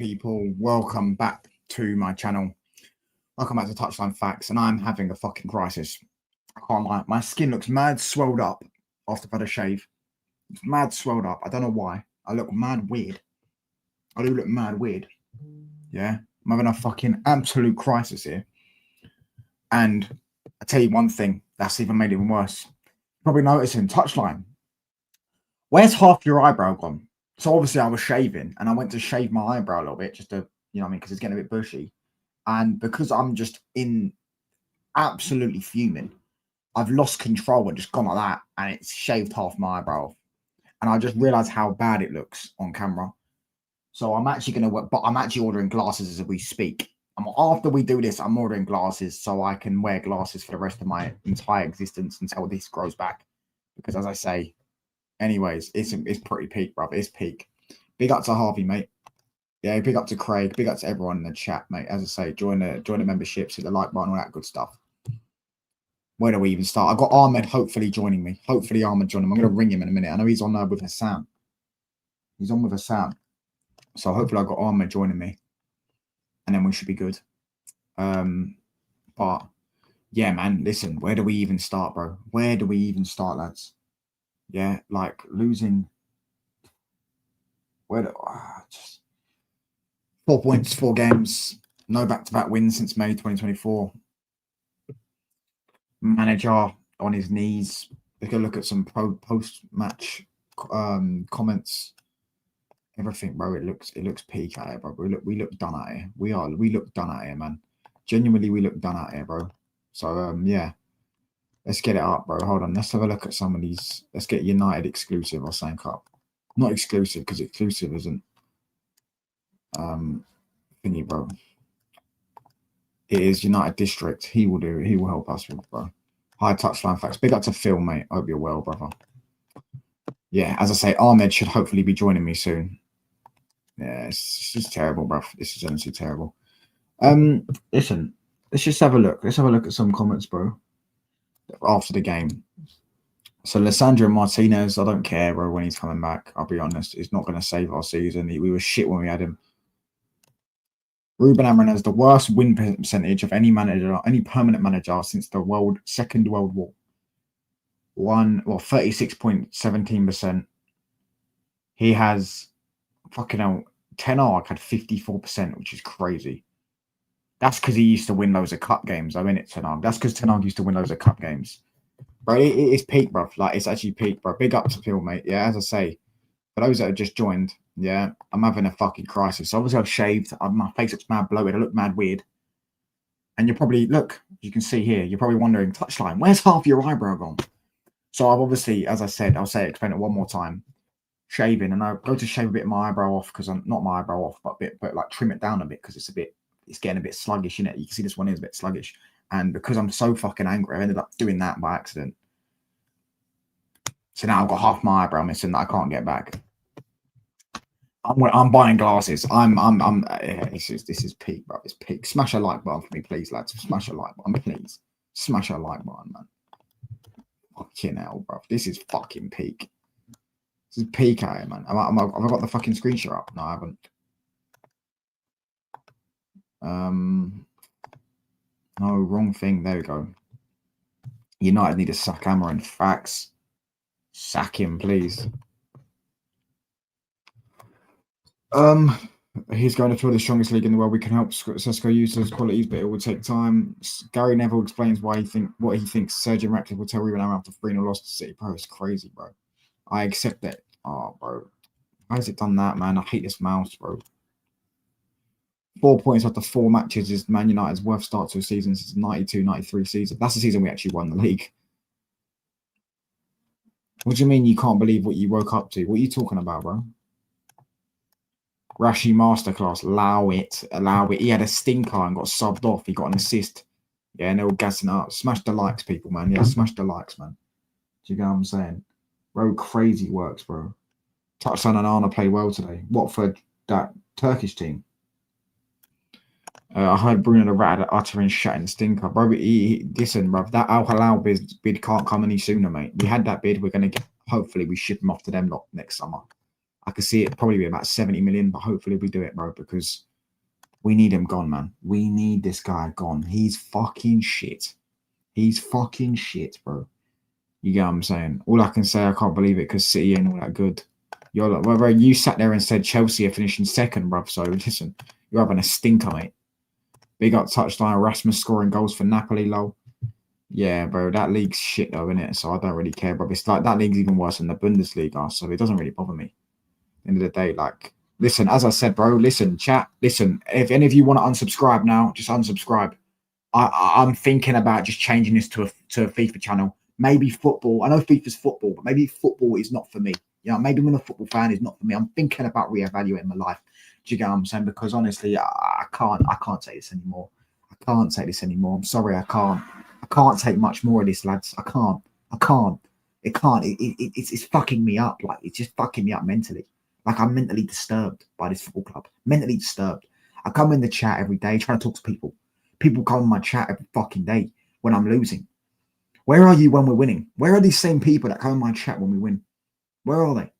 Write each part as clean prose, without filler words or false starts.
people, welcome back to my channel. Welcome back to Touchline Facts, and I'm having a fucking crisis. I can't lie, my skin looks mad swelled up after I've had a shave. It's mad swelled up. I don't know why. I look mad weird. I do look mad weird. Yeah, I'm having a fucking absolute crisis here. And I tell you one thing that's even made it even worse. Probably noticing Touchline. Where's half your eyebrow gone? So obviously I was shaving and I went to shave my eyebrow a little bit just to, you know what I mean, because it's getting a bit bushy. And because I'm just in absolutely fuming, I've lost control and just gone like that and it's shaved half my eyebrow off. And I just realized how bad it looks on camera. So I'm actually going to work, but I'm actually ordering glasses as we speak. After we do this, I'm ordering glasses so I can wear glasses for the rest of my entire existence until this grows back. Because as I say, anyways, it's pretty peak, bruv. It's peak. Big up to Harvey, mate. Yeah, big up to Craig. Big up to everyone in the chat, mate. As I say, join the memberships, hit the like button, all that good stuff. Where do we even start? I've got Ahmed hopefully joining me. Hopefully Ahmed joining me. I'm going to ring him in a minute. I know he's on with Hassan. He's on with Hassan. So hopefully I've got Ahmed joining me. And then we should be good. But yeah, man, listen, where do we even start, bro? Where do we even start, lads? Yeah, like losing. Just 4 points, 4 games, no back-to-back wins since May 2024. Manager on his knees. Let's go look at some post-match comments. Everything, bro. It looks peak out here, bro. We look done out here. We look done out here, man. Genuinely, we look done out here, bro. So yeah. Let's get it up, bro. Hold on. Let's have a look at some of these. Let's get United exclusive or something up. Not exclusive because exclusive isn't thingy, bro. It is United District. He will do it. He will help us with, bro. High Touchline Facts. Big up to Phil, mate. I hope you're well, brother. Yeah, as I say, Ahmed should hopefully be joining me soon. Yeah, it's just terrible, bro. This is honestly terrible. Listen, let's just have a look. Let's have a look at some comments, bro. After the game. So Lissandro Martinez, I don't care, bro, when he's coming back. I'll be honest. He's not going to save our season. We were shit when we had him. Ruben Amorim has the worst win percentage of any manager, any permanent manager since the Second World War. 36.17%. He has fucking hell. Ten Hag had 54%, which is crazy. That's because he used to win loads of cup games. I mean, it's Ten Hag. That's because Ten Hag used to win loads of cup games. Bro, it is peak, bro. Like, it's actually peak, bro. Big up to Phil, mate. Yeah, as I say, for those that have just joined, yeah, I'm having a fucking crisis. So obviously, I've shaved. My face looks mad bloated. I look mad weird. And you're probably, look, you can see here, you're probably wondering, Touchline, where's half your eyebrow gone? So I've obviously, as I said, explain it one more time. Shaving, and I go to shave a bit of my eyebrow off because I'm not my eyebrow off, but like trim it down a bit because it's getting a bit sluggish, innit? You can see this one is a bit sluggish. And because I'm so fucking angry, I ended up doing that by accident. So now I've got half my eyebrow missing that I can't get back. I'm buying glasses. This is peak, bro. It's peak. Smash a like button for me, please, lads. Smash a like button, please. Smash a like button, man. Fucking hell, bro. This is fucking peak. This is peak out here, man. Have I got the fucking screenshot up? No, I haven't. No, wrong thing. There we go. United need to sack Amorim. Facts. Sack him, please. He's going to fill the strongest league in the world. We can help Sesko use those qualities, but it will take time. Gary Neville explains what he thinks Sergio Ratcliffe will tell Ruben Amorim after 3-0 loss to City. Bro, it's crazy, bro. I accept that. Oh, bro. Why has it done that, man? I hate this mouse, bro. 4 points after 4 matches is Man United's worst start to a season since the 92-93 season. That's the season we actually won the league. What do you mean you can't believe what you woke up to? What are you talking about, bro? Rashi masterclass. Allow it. He had a stinker and got subbed off. He got an assist. Yeah, and they were gassing up. Smash the likes, people, man. Yeah, smash the likes, man. Do you get what I'm saying? Bro, crazy works, bro. Touchline and Arna play well today. Watford, that Turkish team. I heard Bruno the Rat uttering shutting stinker. Bro, listen, bro, that Al Hilal bid can't come any sooner, mate. We had that bid. We're going to get, hopefully, we ship him off to them lot next summer. I could see it probably be about 70 million, but hopefully we do it, bro, because we need him gone, man. We need this guy gone. He's fucking shit. He's fucking shit, bro. You get what I'm saying? All I can say, I can't believe it because City ain't all that good. You're like, well, bro, you sat there and said Chelsea are finishing second, bro. So listen, you're having a stinker, mate. Big up touchline, Rasmus scoring goals for Napoli, lol. Yeah, bro, that league's shit though, innit? So I don't really care, bro. It's like that league's even worse than the Bundesliga, so it doesn't really bother me. At the end of the day, like, listen, as I said, bro, listen, chat, listen. If any of you want to unsubscribe now, just unsubscribe. I'm thinking about just changing this to a FIFA channel. Maybe football. I know FIFA's football, but maybe football is not for me. You know, maybe being a football fan is not for me. I'm thinking about reevaluating my life. Do you get what I'm saying? Because honestly, I can't take this anymore. I can't take this anymore. I'm sorry, I can't. I can't take much more of this, lads. I can't. It can't. It's fucking me up. Like, it's just fucking me up mentally. Like, I'm mentally disturbed by this football club. Mentally disturbed. I come in the chat every day trying to talk to people. People come in my chat every fucking day when I'm losing. Where are you when we're winning? Where are these same people that come in my chat when we win? Where are they?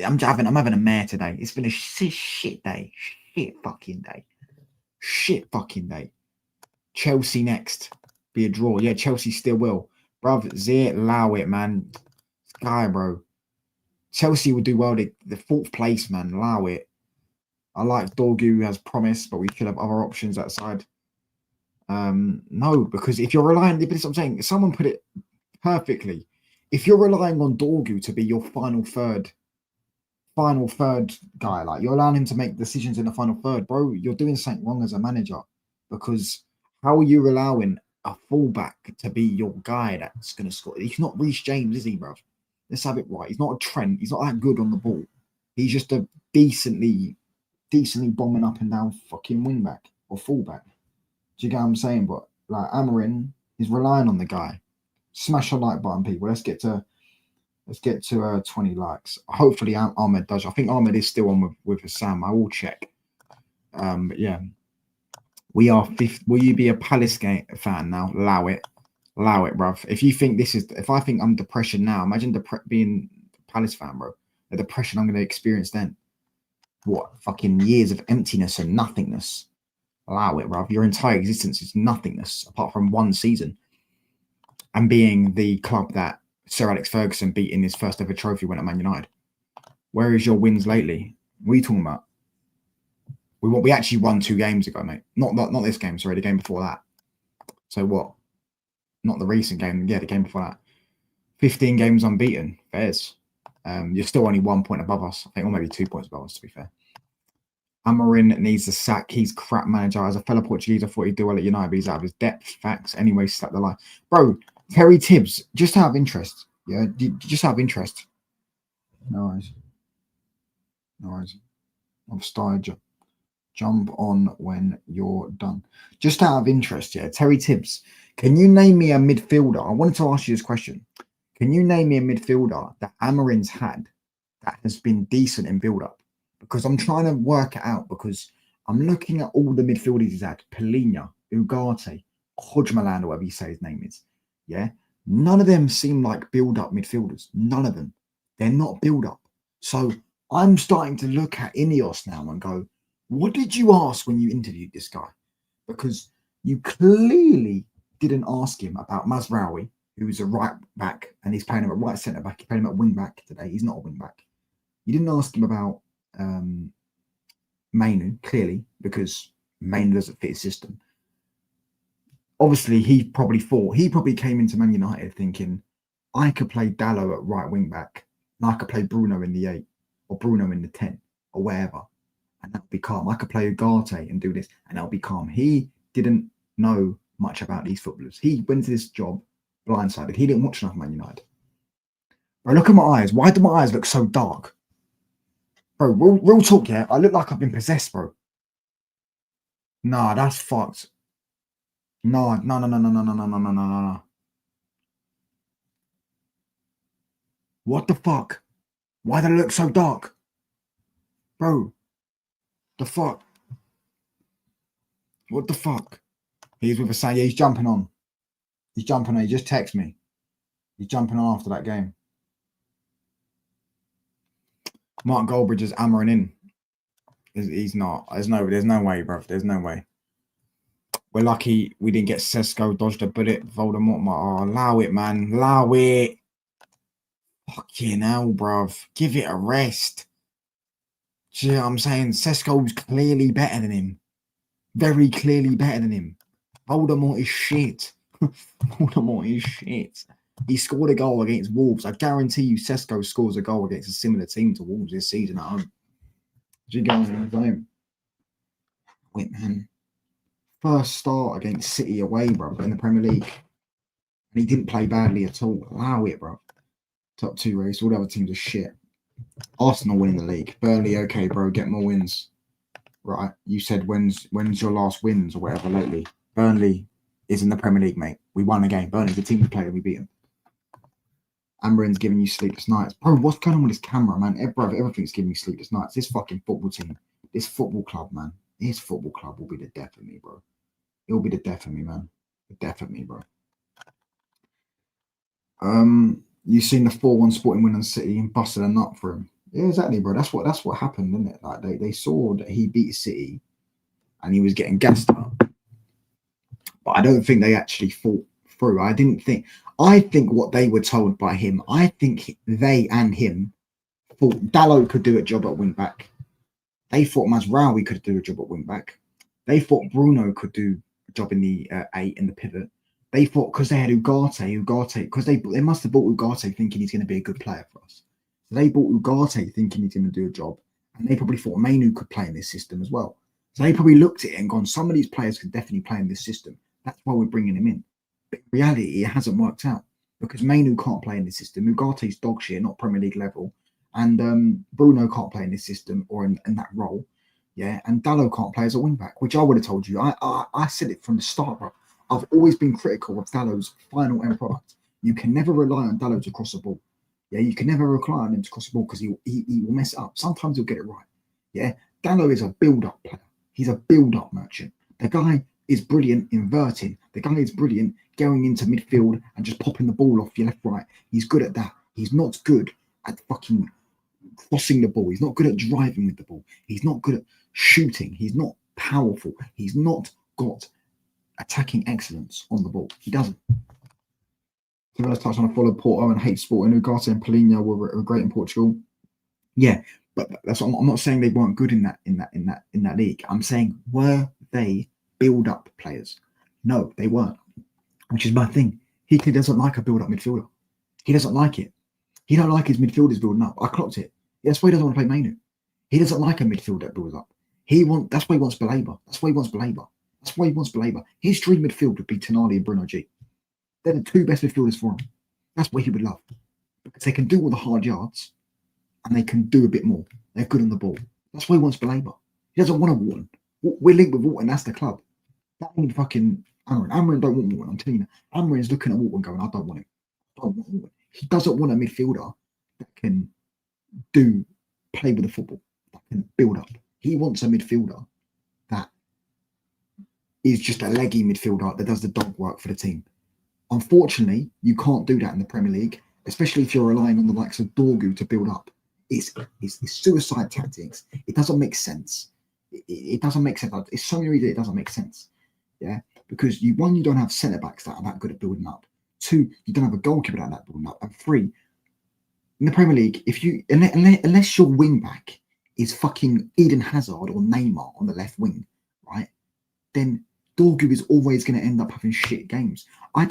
I'm having a mare today. It's been a shit day. Shit fucking day. Shit fucking day. Chelsea next. Be a draw. Yeah, Chelsea still will. Bruv, Zit, allow it, man. Guy, bro. Chelsea will do well. The fourth place, man. Allow it. I like Dorgu as promised, but we could have other options outside. No, because if you're relying, this is what I'm saying. Someone put it perfectly. If you're relying on Dorgu to be your final third guy, like you're allowing him to make decisions in the final third, bro, you're doing something wrong as a manager. Because how are you allowing a fullback to be your guy that's going to score? He's not Reece James, is he, bro? Let's have it right. He's not a Trent. He's not that good on the ball. He's just a decently bombing up and down fucking wingback or fullback. Do you get what I'm saying? But like Amarin is relying on the guy. Smash a like button, people. Let's get to 20 likes. Hopefully Ahmed does. I think Ahmed is still on with Sam. I will check. But yeah, we are fifth. Will you be a Palace fan now? Allow it, bruv. If I think I'm depression now, imagine being a Palace fan, bro. The depression I'm going to experience then. What fucking years of emptiness and nothingness. Allow it, bruv. Your entire existence is nothingness apart from one season. And being the club that Sir Alex Ferguson beat in his first ever trophy when at Man United. Where is your wins lately? What are you talking about? We actually won 2 games ago, mate. Not this game, sorry, the game before that. So what? Not the recent game. Yeah, the game before that. 15 games unbeaten. Fairs. You're still only 1 point above us. I think, or maybe 2 points above us, to be fair. Amarin needs a sack. He's crap manager. As a fellow Portuguese, I thought he'd do well at United, but he's out of his depth. Facts. Anyway, slap the line. Bro, Terry Tibbs, just out of interest. Yeah, just out of interest. No worries. I've started. Jump on when you're done. Just out of interest, yeah. Terry Tibbs, can you name me a midfielder? I wanted to ask you this question. Can you name me a midfielder that Amarin's had that has been decent in build-up? Because I'm trying to work it out because I'm looking at all the midfielders he's had. Polina, Ugarte, Hodgmaland, whatever you say his name is. Yeah. None of them seem like build-up midfielders. None of them. They're not build-up. So I'm starting to look at Ineos now and go, what did you ask when you interviewed this guy? Because you clearly didn't ask him about Mazraoui, who's a right back, and he's playing him at right centre back. He's playing him at wing back today. He's not a wing back. You didn't ask him about Mainu, clearly, because Mainu doesn't fit his system. Obviously, he probably came into Man United thinking, I could play Dallo at right wing back, and I could play Bruno in the 8, or Bruno in the 10, or wherever. And that'll be calm. I could play Ugarte and do this, and that'll be calm. He didn't know much about these footballers. He went to this job blindsided. He didn't watch enough Man United. Bro, look at my eyes. Why do my eyes look so dark? Bro, real talk, yeah? I look like I've been possessed, bro. Nah, that's fucked. No. What the fuck? Why do they look so dark? Bro, the fuck? What the fuck? He's with a saying, yeah, he's jumping on. He just texted me. He's jumping on after that game. Mark Goldbridge is hammering in. He's not. There's no way, bro. There's no way. We're lucky we didn't get Sesko, dodged a bullet. Voldemort, allow it, man. Allow it. Fucking hell, bruv. Give it a rest. Do you know what I'm saying? Sesko's clearly better than him. Very clearly better than him. Voldemort is shit. Voldemort is shit. He scored a goal against Wolves. I guarantee you Sesko scores a goal against a similar team to Wolves this season at home. Do you guys know what I'm saying? Wait, man. First start against City away, bro, in the Premier League. And he didn't play badly at all. Allow it, bro. Top 2 race. All the other teams are shit. Arsenal winning the league. Burnley, okay, bro. Get more wins. Right. You said when's your last wins or whatever lately. Burnley is in the Premier League, mate. We won a game. Burnley's the team we played and we beat them. Amerin's giving you sleepless nights. Bro, what's going on with this camera, man? Bro, everything's giving me sleepless nights. This fucking football team. This football club, man. This football club will be the death of me, bro. It will be the death of me, man. The death of me, bro. You've seen the 4-1 Sporting win on City and busted a nut for him. Yeah, exactly, bro. That's what happened, isn't it? Like they saw that he beat City and he was getting gassed up. But I don't think they actually fought through. I think what they were told by him, I think they and him thought Dalot could do a job at wing back. They thought Mazraoui could do a job at wing back. They thought Bruno could do a job in the 8 in the pivot. They thought because they had Ugarte, because they must have bought Ugarte thinking he's going to be a good player for us. So they bought Ugarte thinking he's going to do a job. And they probably thought Mainu could play in this system as well. So they probably looked at it and gone, some of these players could definitely play in this system. That's why we're bringing him in. But in reality, it hasn't worked out because Mainu can't play in this system. Ugarte's dog shit, not Premier League level. And Bruno can't play in this system or in that role. Yeah, and Dalot can't play as a wing back, which I would have told you. I said it from the start, bro. I've always been critical of Dalot's final end product. You can never rely on Dalot to cross the ball. Yeah, you can never rely on him to cross the ball because he will mess it up. Sometimes he'll get it right. Yeah, Dalot is a build-up player. He's a build-up merchant. The guy is brilliant inverting. The guy is brilliant going into midfield and just popping the ball off your left, right. He's good at that. He's not good at fucking crossing the ball. He's not good at driving with the ball. He's not good at shooting. He's not powerful. He's not got attacking excellence on the ball. He doesn't. So let's touch on a follow Porto and hate Sporting. Ugarte and Paulinho were great in Portugal. Yeah, but that's what I'm not saying they weren't good in that league. I'm saying were they build-up players? No, they weren't. Which is my thing. He doesn't like a build-up midfielder. He doesn't like it. He don't like his midfielders building up. I clocked it. That's why he doesn't want to play Mainu. He doesn't like a midfield that builds up. That's why he wants Baleba. That's why he wants Baleba. His dream midfield would be Tonali and Bruno G. They're the 2 best midfielders for him. That's what he would love. Because they can do all the hard yards and they can do a bit more. They're good on the ball. That's why he wants Baleba. He doesn't want a Wharton. We're linked with Wharton. That's the club. That ain't fucking Amrin. Amrin don't want Wharton. I'm telling you. Amrin's looking at Wharton going, I don't want him. I don't want Wharton. He doesn't want a midfielder that can play with the football, that can build up. He wants a midfielder that is just a leggy midfielder that does the dog work for the team. Unfortunately, you can't do that in the Premier League, especially if you're relying on the likes of Dorgu to build up. It's suicide tactics. It doesn't make sense. It doesn't make sense. It's so many reasons it doesn't make sense. Yeah, because you don't have centre backs that are that good at building up. 2, you don't have a goalkeeper that building up. And 3, in the Premier League, unless your wing back is fucking Eden Hazard or Neymar on the left wing, right? Then Dorgu is always going to end up having shit games. I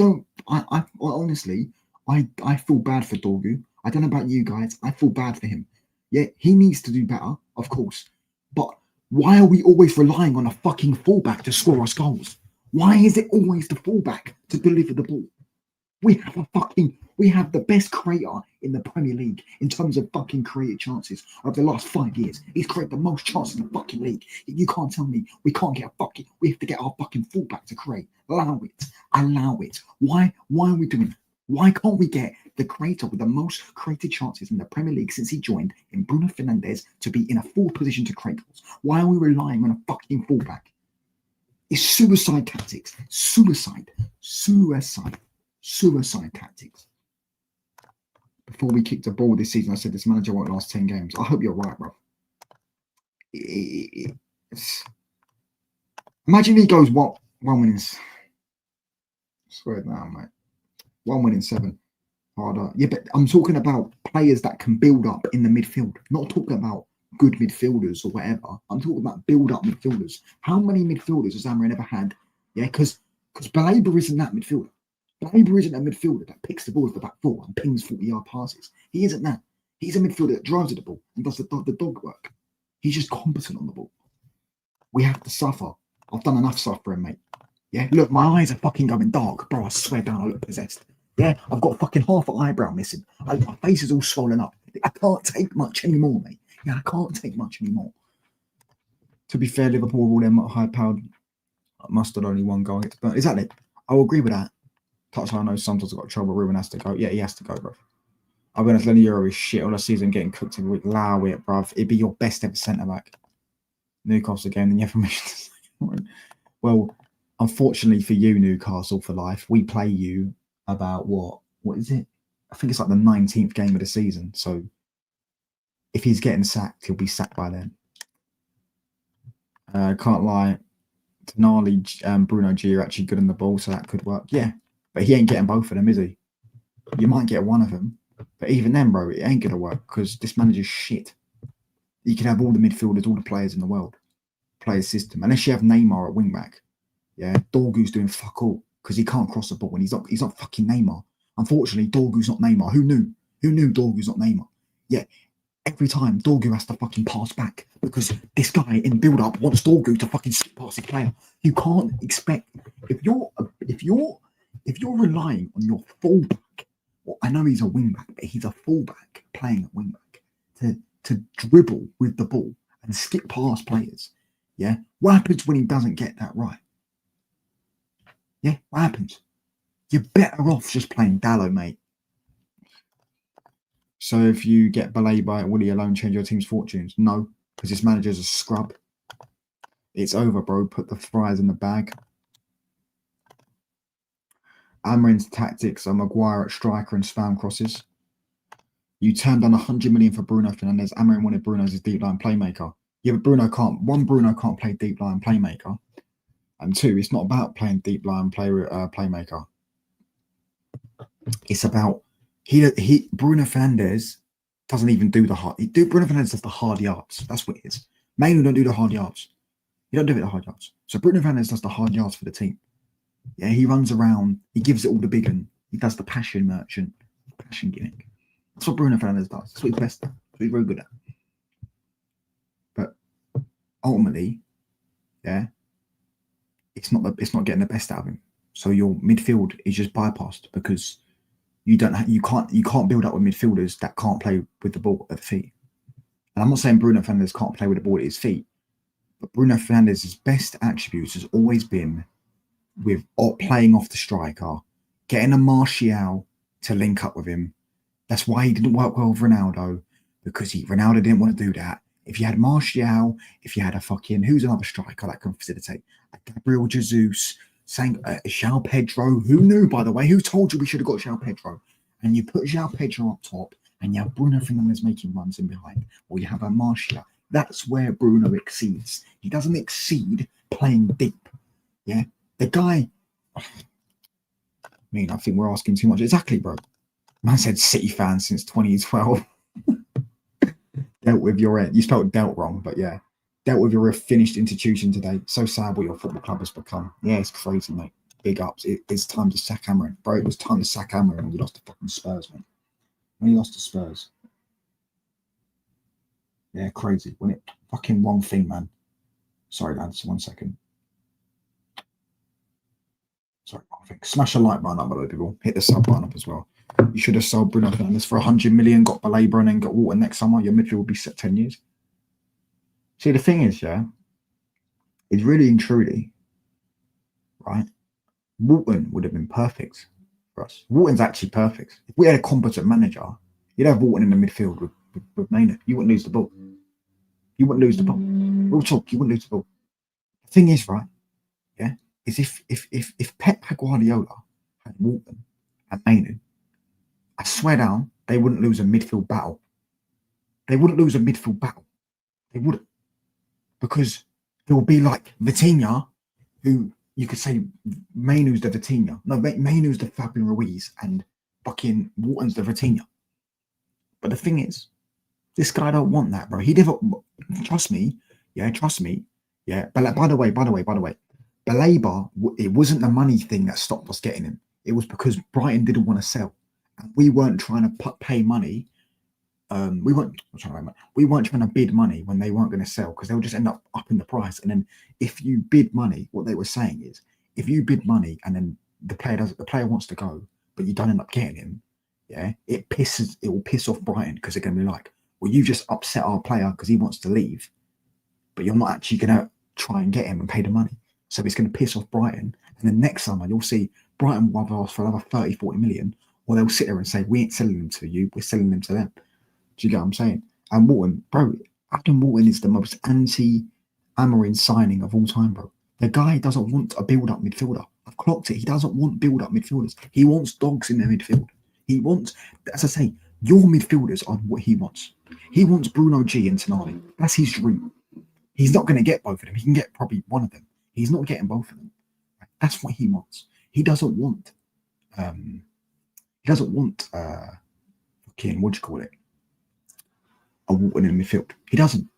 honestly feel bad for Dorgu. I don't know about you guys. I feel bad for him. Yeah, he needs to do better, of course. But why are we always relying on a fucking fullback to score us goals? Why is it always the fullback to deliver the ball? We have the best creator in the Premier League in terms of fucking created chances of the last 5 years. He's created the most chances in the fucking league. You can't tell me we have to get our fucking fullback to create. Allow it. Why are we doing that? Why can't we get the creator with the most created chances in the Premier League since he joined in Bruno Fernandes to be in a full position to create goals? Why are we relying on a fucking fullback? It's suicide tactics. Suicide tactics. before we kicked a ball this season, I said this manager won't last 10 games. I hope you're right, bro. Imagine he goes one winning. Swear down, mate. 1 win in 7. Harder. Yeah, but I'm talking about players that can build up in the midfield. Not talking about good midfielders or whatever. I'm talking about build-up midfielders. How many midfielders has Amarin ever had? Yeah, because Baleba isn't that midfielder. Baleba isn't a midfielder that picks the ball with the back four and pings 40-yard passes. He isn't that. He's a midfielder that drives at the ball and does the dog work. He's just competent on the ball. We have to suffer. I've done enough suffering, mate. Yeah, look, my eyes are fucking going dark, bro. I swear down, I look possessed. Yeah, I've got fucking half an eyebrow missing. My face is all swollen up. I can't take much anymore, mate. Yeah, I can't take much anymore. To be fair, Liverpool with all their high-powered mustard only one goal. But exactly, I will agree with that. Touchline, I know sometimes I've got trouble. Ruben has to go. Yeah, he has to go, bro. I'll be honest, Lenny Euro is shit all the season, getting cooked every week. Allow it, bruv. It'd be your best ever centre-back. Newcastle game, then you have permission to say. Well, unfortunately for you, Newcastle for life, we play you about what is it? I think it's like the 19th game of the season. So if he's getting sacked, he'll be sacked by then. Can't lie, Tonali, Bruno G are actually good on the ball, so that could work. Yeah, but he ain't getting both of them, is he? You might get one of them, but even then, bro, it ain't gonna work because this manager's shit. You can have all the midfielders, all the players in the world play his system, unless you have Neymar at wing back. Yeah, Dorgu's doing fuck all because he can't cross the ball and he's not fucking Neymar. Unfortunately, Dorgu's not Neymar. Who knew? Who knew Dorgu's not Neymar? Yeah, every time Dorgu has to fucking pass back because this guy in build-up wants Dorgu to fucking skip past the player. You can't expect if you're relying on your fullback. Well, I know he's a wing back, but he's a fullback playing at wing back to dribble with the ball and skip past players. Yeah, what happens when he doesn't get that right? Yeah, what happens? You're better off just playing Dallo, mate. So if you get Baleba, will he alone change your team's fortunes? No, because this manager's a scrub. It's over, bro. Put the fries in the bag. Amarin's tactics are Maguire at striker and spam crosses. You turned down 100 million for Bruno Fernandes. Amarin wanted Bruno as his deep line playmaker. Yeah, but Bruno can't play deep line playmaker. And 2, it's not about playing deep line playmaker. It's about Bruno Fernandes doesn't even do the hard. Bruno Fernandes does the hard yards. That's what it is. Mainly don't do the hard yards. You don't do it the hard yards. So Bruno Fernandes does the hard yards for the team. Yeah, he runs around. He gives it all the big one. He does the passion gimmick. That's what Bruno Fernandes does. That's what he's best at. That's what he's very good at. But ultimately, yeah, it's not getting the best out of him. So your midfield is just bypassed because you can't build up with midfielders that can't play with the ball at the feet. And I'm not saying Bruno Fernandes can't play with the ball at his feet, but Bruno Fernandes' best attributes has always been with playing off the striker, getting a Martial to link up with him. That's why he didn't work well with Ronaldo, because Ronaldo didn't want to do that. If you had Martial, if you had a fucking, who's another striker that can facilitate? Gabriel Jesus, João Pedro. Who knew, by the way? Who told you we should have got João Pedro? And you put João Pedro up top, and you have Bruno Fernandes making runs in behind, or you have a Martial. That's where Bruno exceeds. He doesn't exceed playing deep. Yeah, the guy. I think we're asking too much. Exactly, bro. Man said City fan since 2012. Dealt with your end. You spelled dealt wrong, but yeah. Dealt with your finished institution today. So sad what your football club has become. Yeah, it's crazy, mate. Big ups. It's time to sack Amarin. Bro, it was time to sack Amarin when you lost to fucking Spurs, mate. When you lost to Spurs. Yeah, crazy. When it fucking wrong thing, man. Sorry, lads. 1 second. Sorry, wrong thing. Smash a like button up, below, people. Hit the sub button up as well. You should have sold Bruno Fernandes for 100 million, got Baleba, and then got Walton next summer. Your midfield would be set 10 years. See, the thing is, yeah, is really and truly, right? Walton would have been perfect for us. Walton's actually perfect. If we had a competent manager, you'd have Walton in the midfield with Maynard. You wouldn't lose the ball. You wouldn't lose the ball. Real talk, you wouldn't lose the ball. The thing is, right, yeah, is if Pep Guardiola had Walton and Maynard, I swear down, they wouldn't lose a midfield battle. They wouldn't lose a midfield battle. They wouldn't. Because it will be like Vitinha, who you could say Mainu's the Vitinha. No, Mainu's the Fabian Ruiz and fucking Wharton's the Vitinha. But the thing is, this guy don't want that, bro. He never, trust me, yeah, trust me, yeah. But like, by the way, Baleba, it wasn't the money thing that stopped us getting him. It was because Brighton didn't want to sell, and we weren't trying to pay money. We weren't trying to bid money when they weren't going to sell, because they'll just end up upping the price. And then if you bid money, what they were saying is, if you bid money and then the player wants to go, but you don't end up getting him, yeah, it will piss off Brighton, because they're going to be like, well, you just upset our player because he wants to leave, but you're not actually going to try and get him and pay the money. So it's going to piss off Brighton. And then next summer, you'll see Brighton will either ask for another 30, 40 million, or they'll sit there and say, we ain't selling them to you, we're selling them to them. Do you get what I'm saying? And Wharton, bro, Adam Wharton is the most anti-Amorim signing of all time, bro. The guy doesn't want a build-up midfielder. I've clocked it. He doesn't want build-up midfielders. He wants dogs in their midfield. He wants, as I say, your midfielders are what he wants. He wants Bruno G and Tonali. That's his dream. He's not going to get both of them. He can get probably one of them. He's not getting both of them. That's what he wants. He doesn't want fucking, what do you call it? A Wharton in midfield. He doesn't.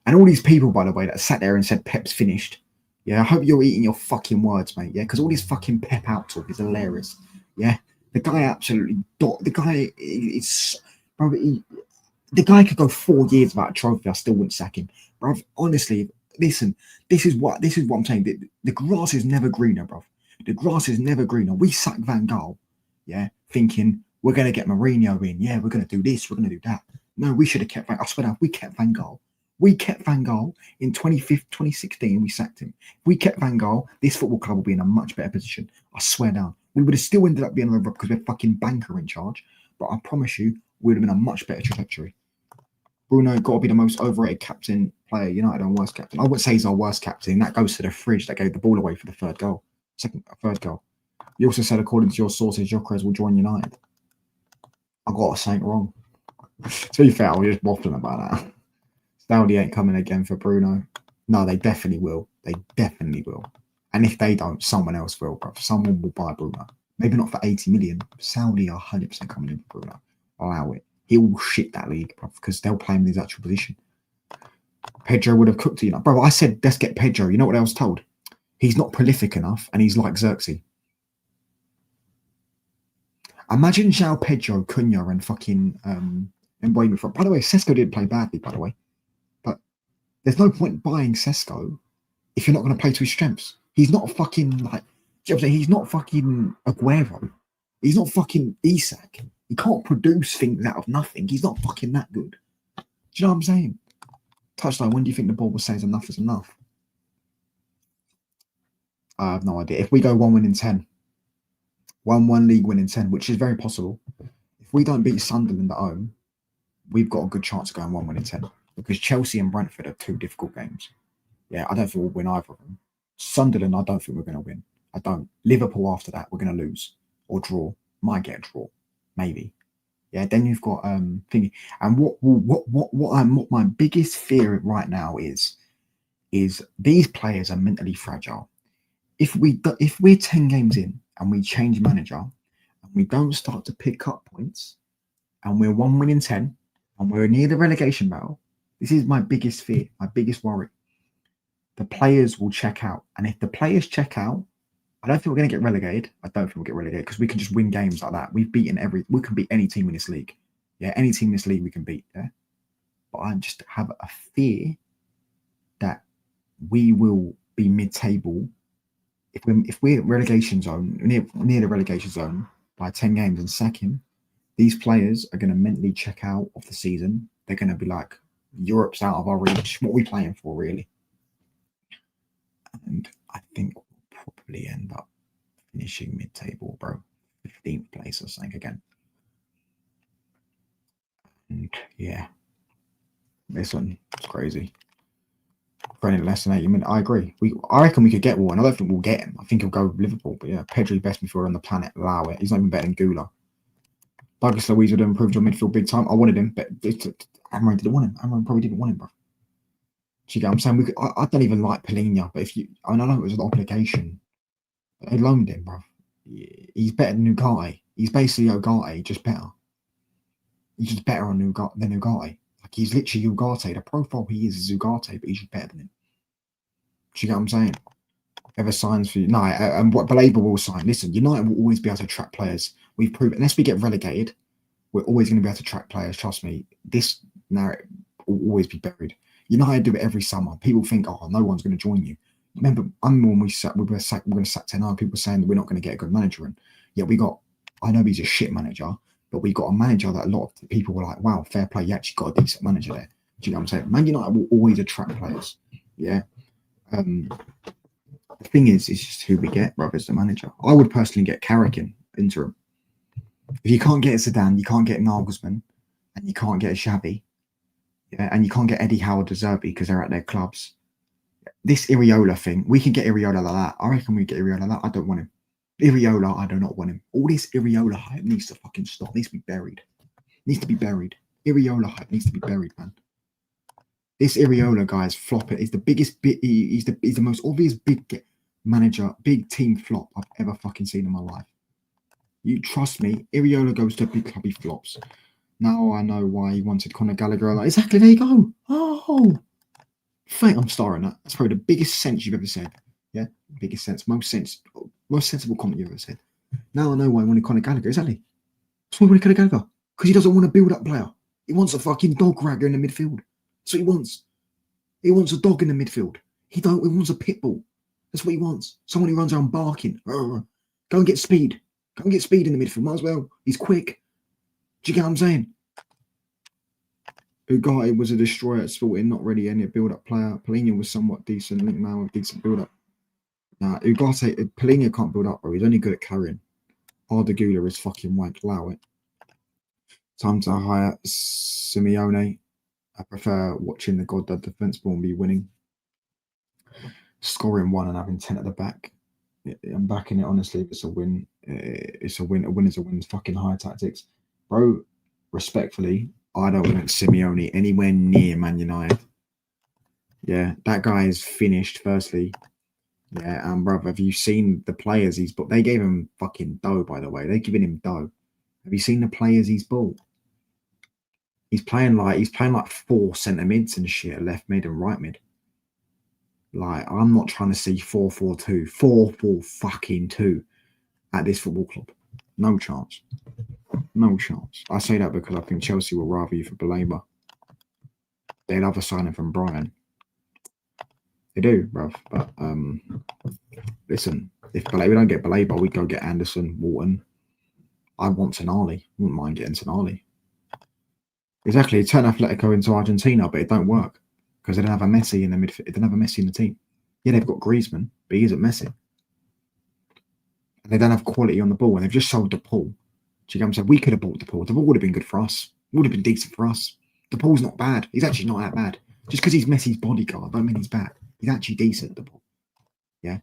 And all these people, by the way, that sat there and said Pep's finished. Yeah, I hope you're eating your fucking words, mate. Yeah, because all this fucking Pep out talk is hilarious. Yeah, the guy absolutely. The guy is, bro. The guy could go 4 years without a trophy. I still wouldn't sack him, bro. Honestly, listen. This is what I'm saying. The grass is never greener, bro. The grass is never greener. We sacked Van Gaal, yeah, thinking we're going to get Mourinho in. Yeah, we're going to do this. We're going to do that. No, we should have kept Van Gaal. I swear down, we kept Van Gaal. We kept Van Gaal in 2016. We sacked him. If we kept Van Gaal, this football club will be in a much better position. I swear down. We would have still ended up being on the road because we're fucking banker in charge. But I promise you, we would have been a much better trajectory. Bruno got to be the most overrated captain player. United and worst captain. I wouldn't say he's our worst captain. That goes to the fridge that gave the ball away for the third goal. You also said, according to your sources, Gyökeres will join United. I got something wrong. To be fair, I was just waffling about that. Saudi ain't coming again for Bruno. No, they definitely will. They definitely will. And if they don't, someone else will, bro. Someone will buy Bruno. Maybe not for 80 million. Saudi are 100% coming in for Bruno. Allow it. He will shit that league, bro, because they'll play him in his actual position. Pedro would have cooked it. Bro, I said, let's get Pedro. You know what I was told? He's not prolific enough, and he's like Xerxes. Imagine João Pedro, Cunha, and fucking Mbeumo front. By the way, Sesko didn't play badly, by the way. But there's no point buying Sesko if you're not going to play to his strengths. He's not fucking like, you know what I'm saying? He's not fucking Aguero. He's not fucking Isak. He can't produce things out of nothing. He's not fucking that good. Do you know what I'm saying? Touchline, when do you think the ball will say enough is enough? I have no idea. If we go 1 win in 10, 1 league win in 10, which is very possible. If we don't beat Sunderland at home, we've got a good chance of going 1 win in 10, because Chelsea and Brentford are 2 difficult games. Yeah, I don't think we'll win either of them. Sunderland, I don't think we're going to win. I don't. Liverpool after that, we're going to lose or draw. Might get a draw, maybe. Yeah, then you've got thingy. And what my biggest fear right now is these players are mentally fragile. If we're 10 games in and we change manager and we don't start to pick up points and we're 1 win in 10 and we're near the relegation battle, this is my biggest fear, my biggest worry. The players will check out. And if the players check out, I don't think we're going to get relegated. I don't think we'll get relegated because we can just win games like that. We can beat any team in this league. Yeah, any team in this league we can beat. Yeah, but I just have a fear that we will be mid-table if we're relegation zone near the relegation zone by 10 games and second. These players are going to mentally check out of the season. They're going to be like, Europe's out of our reach. What are we playing for, really? And I think we'll probably end up finishing mid-table, bro. 15th place or something again. And yeah, this one is crazy. For any less than 80 minutes, I agree. I reckon we could get one. I don't think we'll get him. I think he'll go with Liverpool. But yeah, Pedro, best midfielder on the planet. Allow it. He's not even better than Gula. Douglas Luiz would have improved your midfield big time. I wanted him, but Amran didn't want him. Amran probably didn't want him, bro. Do you get what I'm saying? I don't even like Polina, but I know it was an obligation. They loaned him, bro. He's better than Ugarte. He's basically Ugarte, just better. He's just better than Ugarte. Like, he's literally Ugarte. The profile he is Ugarte, but he's just better than him. Do you get what I'm saying? Ever signs for you? No, and what Baleba will sign. Listen, United will always be able to attract players. We've proven, unless we get relegated, we're always going to be able to attract players. Trust me. This narrative will always be buried. United do it every summer. People think, oh, no one's going to join you. Remember, when we were going to sack 10 people saying that we're not going to get a good manager in. Yeah, I know he's a shit manager, but we got a manager that a lot of people were like, wow, fair play. You actually got a decent manager there. Do you know what I'm saying? Man United will always attract players. Yeah. The thing is, it's just who we get, brother, as the manager. I would personally get Carrick in interim. If you can't get Zidane, you can't get Nagelsmann, and you can't get Xavi, yeah, and you can't get Eddie Howe or De Zerbi because they're at their clubs. This Iriola thing, we can get Iriola like that. I reckon we get Iriola like that. I don't want him. Iriola, I do not want him. All this Iriola hype needs to fucking stop. Needs to be buried. Needs to be buried. Iriola hype needs to be buried, man. This Iriola guy is flopping. He's the biggest bit. He's the most obvious big manager, big team flop I've ever fucking seen in my life. You trust me, Iriola goes to a big club, he flops. Now I know why he wanted Conor Gallagher. Like, exactly, there you go. Oh, I'm starring that. That's probably the biggest sense you've ever said. Yeah, biggest sense, most sensible comment you've ever said. Now I know why he wanted Conor Gallagher. Exactly. That's why he wanted Conor Gallagher, because he doesn't want a build-up player. He wants a fucking dog ragger in the midfield. That's what he wants. He wants a dog in the midfield. He wants a pit bull. That's what he wants. Someone who runs around barking. Go and get speed. Go and get speed in the midfield. Might as well. He's quick. Do you get what I'm saying? Ugarte was a destroyer at Sporting, not really any build-up player. Polina was somewhat decent. Link man with decent build-up. Nah, Polina can't build up, bro. He's only good at carrying. Arda Güler is fucking wank. Allow it. Time to hire Simeone. I prefer watching the goddamn defence ball and be winning. Scoring one and having 10 at the back. I'm backing it, honestly. If it's a win, it's a win. A win is a win. It's fucking high tactics. Bro, respectfully, I don't want Simeone anywhere near Man United. Yeah, that guy is finished, firstly. Yeah, and brother, have you seen the players he's bought? They gave him fucking dough, by the way. They're giving him dough. Have you seen the players he's bought? He's playing like 4 centre mids and shit, left mid and right mid. Like, I'm not trying to see 4-4-2, 4-4-fucking-2 at this football club. No chance. No chance. I say that because I think Chelsea will rather you for Baleba. They'd love a signing from Brian. They do, bruv. But listen, if we don't get Baleba, we go get Anderson, Walton. I want Tonali. Wouldn't mind getting Tonali. Exactly. Turn Atletico into Argentina, but it don't work because they don't have a Messi in the midfield. They don't have a Messi in the team. Yeah, they've got Griezmann, but he isn't Messi. And they don't have quality on the ball, and they've just sold DePaul. Do you know what I'm saying? We could have bought DePaul. DePaul would have been good for us. It would have been decent for us. DePaul's not bad. He's actually not that bad. Just because he's Messi's bodyguard, don't mean he's bad. He's actually decent, DePaul. Yeah.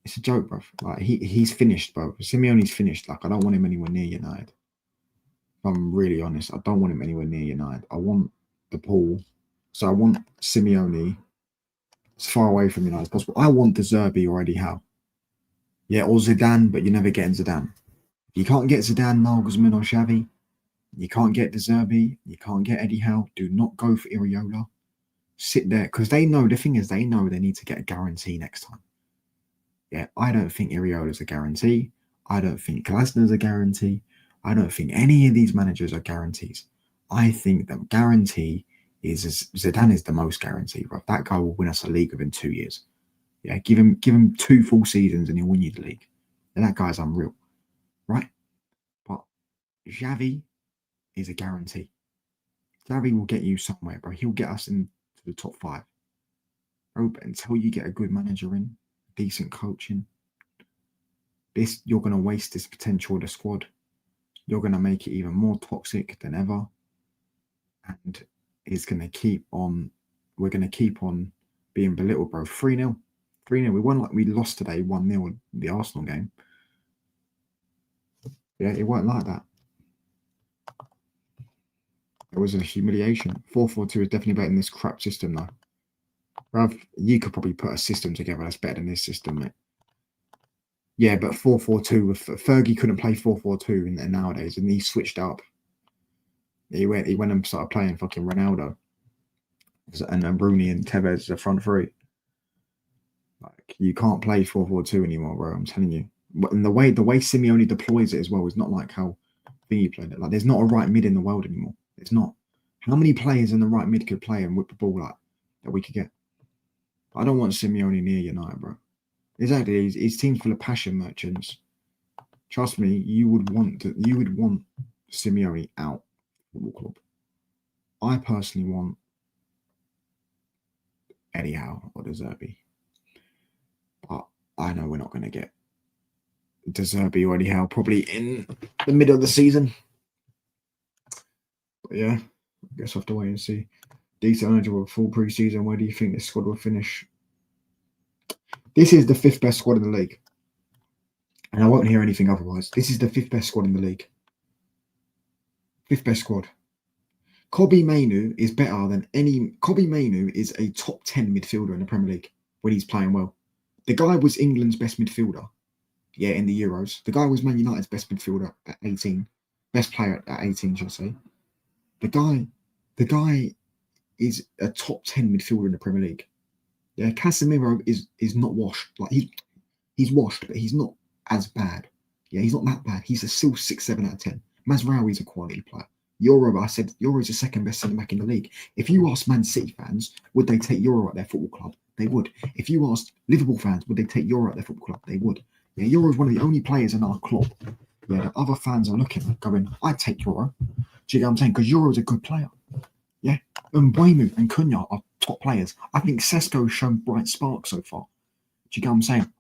It's a joke, bro. Like, he's finished, bro. Simeone's finished. Like, I don't want him anywhere near United. If I'm really honest, I don't want him anywhere near United. I want DePaul. So I want Simeone as far away from United as possible. I want De Zerbi or Eddie Howe. Yeah, or Zidane, but you're never getting Zidane. You can't get Zidane, Nagelsmann, or Xavi. You can't get De Zerbi. You can't get Eddie Howe. Do not go for Iriola. Sit there, because they know, the thing is, they know they need to get a guarantee next time. Yeah, I don't think Iriola's a guarantee. I don't think Glasner's a guarantee. I don't think any of these managers are guarantees. I think the guarantee is Zidane is the most guarantee, right? That guy will win us a league within 2 years. Yeah, give him 2 full seasons and he'll win you the league. And that guy's unreal, right? But Xavi is a guarantee. Xavi will get you somewhere, bro. He'll get us into the top 5. Bro, but until you get a good manager in, decent coaching, you're going to waste this potential of the squad. You're going to make it even more toxic than ever. And it's going to keep on, we're going to keep on being belittled, bro. 3-0. 3-0. We won, like we lost today 1-0 in the Arsenal game. Yeah, it weren't like that. It was a humiliation. 4-4-2 is definitely better than this crap system, though. Bruv, you could probably put a system together that's better than this system, mate. Yeah, but 4-4-2, Fergie couldn't play 4-4-2 nowadays, and he switched up. He went and started playing fucking Ronaldo. And then Rooney and Tevez as a front three. Like, you can't play 4-4-2 anymore, bro. I'm telling you. And the way Simeone deploys it as well is not like how Thingy played it. Like, there's not a right mid in the world anymore. It's not. How many players in the right mid could play and whip the ball like that we could get? I don't want Simeone near United, bro. Exactly. His team's full of passion merchants. Trust me, you would want Simeone out of the football club. I personally want Eddie Howe or De Zerbi. But I know we're not going to get De Zerbi or Eddie Howe probably in the middle of the season. But yeah, I guess I'll have to wait and see. Decent eligible full pre-season. Where do you think this squad will finish? This is the 5th best squad in the league. And I won't hear anything otherwise. This is the 5th best squad in the league. 5th best squad. Kobbie Mainoo is better than any... Kobbie Mainoo is a top 10 midfielder in the Premier League when he's playing well. The guy was England's best midfielder. Yeah, in the Euros. The guy was Man United's best midfielder at 18. Best player at 18, should I say. The guy is a top 10 midfielder in the Premier League. Yeah, Casemiro is not washed. Like, he's washed, but he's not as bad. Yeah, he's not that bad. He's still 6-7 out of 10. Mazraoui's a quality player. Euro, I said, Euro's the 2nd best centre back in the league. If you ask Man City fans, would they take Euro at their football club? They would. If you asked Liverpool fans, would they take Euro at their football club? They would. Yeah, Euro is one of the only players in our club. Yeah, that other fans are looking at going, I'd take Euro. Do you get what I'm saying? Because Euro is a good player. Yeah. And Mbeumo and Cunha are top players. I think Sesko has shown bright sparks so far. Do you get what I'm saying?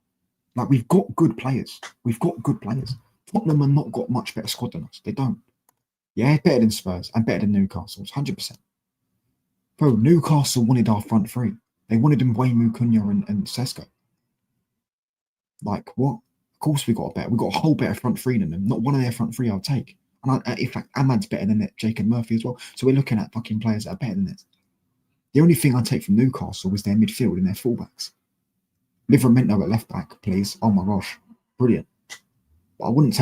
Like, we've got good players. We've got good players. Tottenham have not got much better squad than us. They don't. Yeah, better than Spurs and better than Newcastle. 100%. Bro, Newcastle wanted our front three. They wanted Mbeumo, Cunha and Sesko. Like, what? Of course we got a better. We got a whole better front three than them. Not one of their front three I'll take. And in fact, Ahmad's better than it, Jacob Murphy as well. So we're looking at fucking players that are better than this. The only thing I take from Newcastle was their midfield and their fullbacks. Livramento at left back, please. Oh my gosh, brilliant. But I wouldn't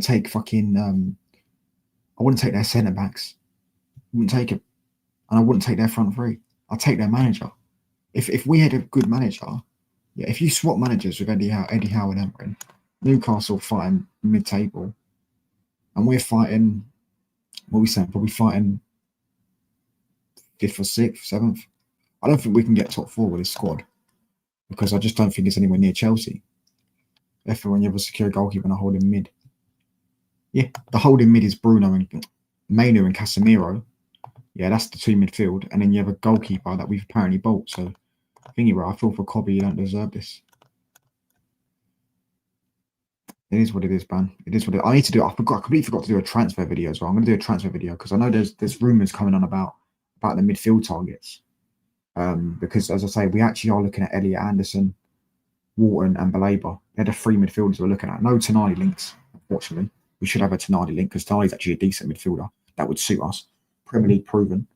take fucking. I wouldn't take their centre backs. Wouldn't take it, and I wouldn't take their front three. I'd take their manager. If we had a good manager, yeah. If you swap managers with Eddie Howe and Emery, Newcastle fighting mid-table, and we're fighting. What are we saying? Probably fighting 5th or 6th, 7th. I don't think we can get top 4 with this squad because I just don't think it's anywhere near Chelsea. Therefore, when you have a secure goalkeeper and a holding mid. Yeah, the holding mid is Bruno and Mainoo and Casemiro. Yeah, that's the 2 midfield. And then you have a goalkeeper that we've apparently bought. So, thingy, bro, I feel for Kobbie, you don't deserve this. It is what it is, man. It is what it is. I need to do. I completely forgot to do a transfer video as well. I'm going to do a transfer video because I know there's rumours coming on about the midfield targets. Because, as I say, we actually are looking at Elliot Anderson, Wharton and Baleba. They're the 3 midfielders we're looking at. No Tonali links, unfortunately. We should have a Tonali link because Tonali's actually a decent midfielder. That would suit us. Premier League proven.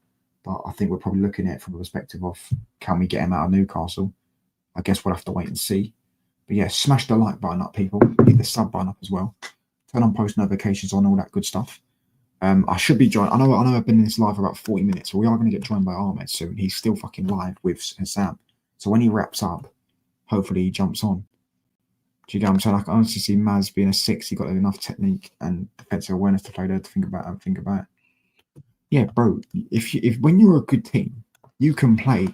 But I think we're probably looking at it from the perspective of, can we get him out of Newcastle? I guess we'll have to wait and see. But yeah, smash the like button up, people. Hit the sub button up as well. Turn on post notifications on, all that good stuff. I should be joined. I know I've been in this live for about 40 minutes, but we are going to get joined by Ahmed soon. He's still fucking live with Sam. So when he wraps up, hopefully he jumps on. Do you get what I'm saying? I can honestly see Maz being a 6. He got enough technique and defensive awareness to play there to think about it. Yeah, bro. If when you're a good team, you can play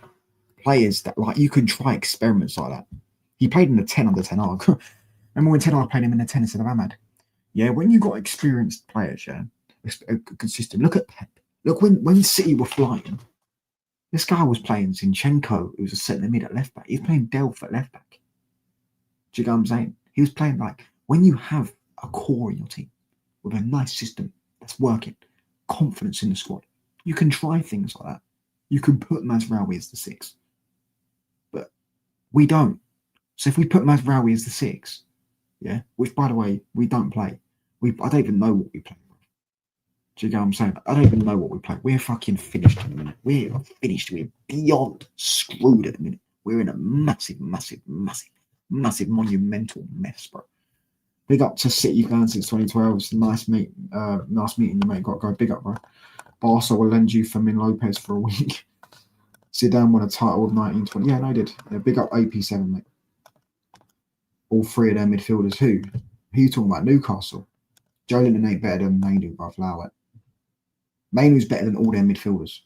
players that, like, you can try experiments like that. He played in the 10 under 10 arc. Remember when 10 arc played him in the 10 instead of Ahmad? Yeah, when you got experienced players, yeah, it's a good system. Look at Pep. Look, when City were flying, this guy was playing Zinchenko, who was a centre mid at left back. He was playing Delph at left back. Do you get what I'm saying? He was playing, like, when you have a core in your team with a nice system that's working, confidence in the squad, you can try things like that. You can put Mazraoui as the 6. But we don't. So if we put Mazraoui as the 6, yeah, which, by the way, we don't play. I don't even know what we play. Do you get what I'm saying? I don't even know what we play. We're fucking finished in a minute. We're finished. We're beyond screwed at the minute. We're in a massive, massive, massive, massive monumental mess, bro. Big up to City fans since 2012. It's a nice meeting, you mate. Got to go big up, bro. Barca will lend you Fermin Lopez for a week. Zidane won a title of 1920. Yeah, no, I did. Yeah, big up AP7, mate. All three of their midfielders. Who? Who you talking about? Newcastle. Joe Linton ain't better than Mainu, bruv. Allow it. Mainu's better than all their midfielders.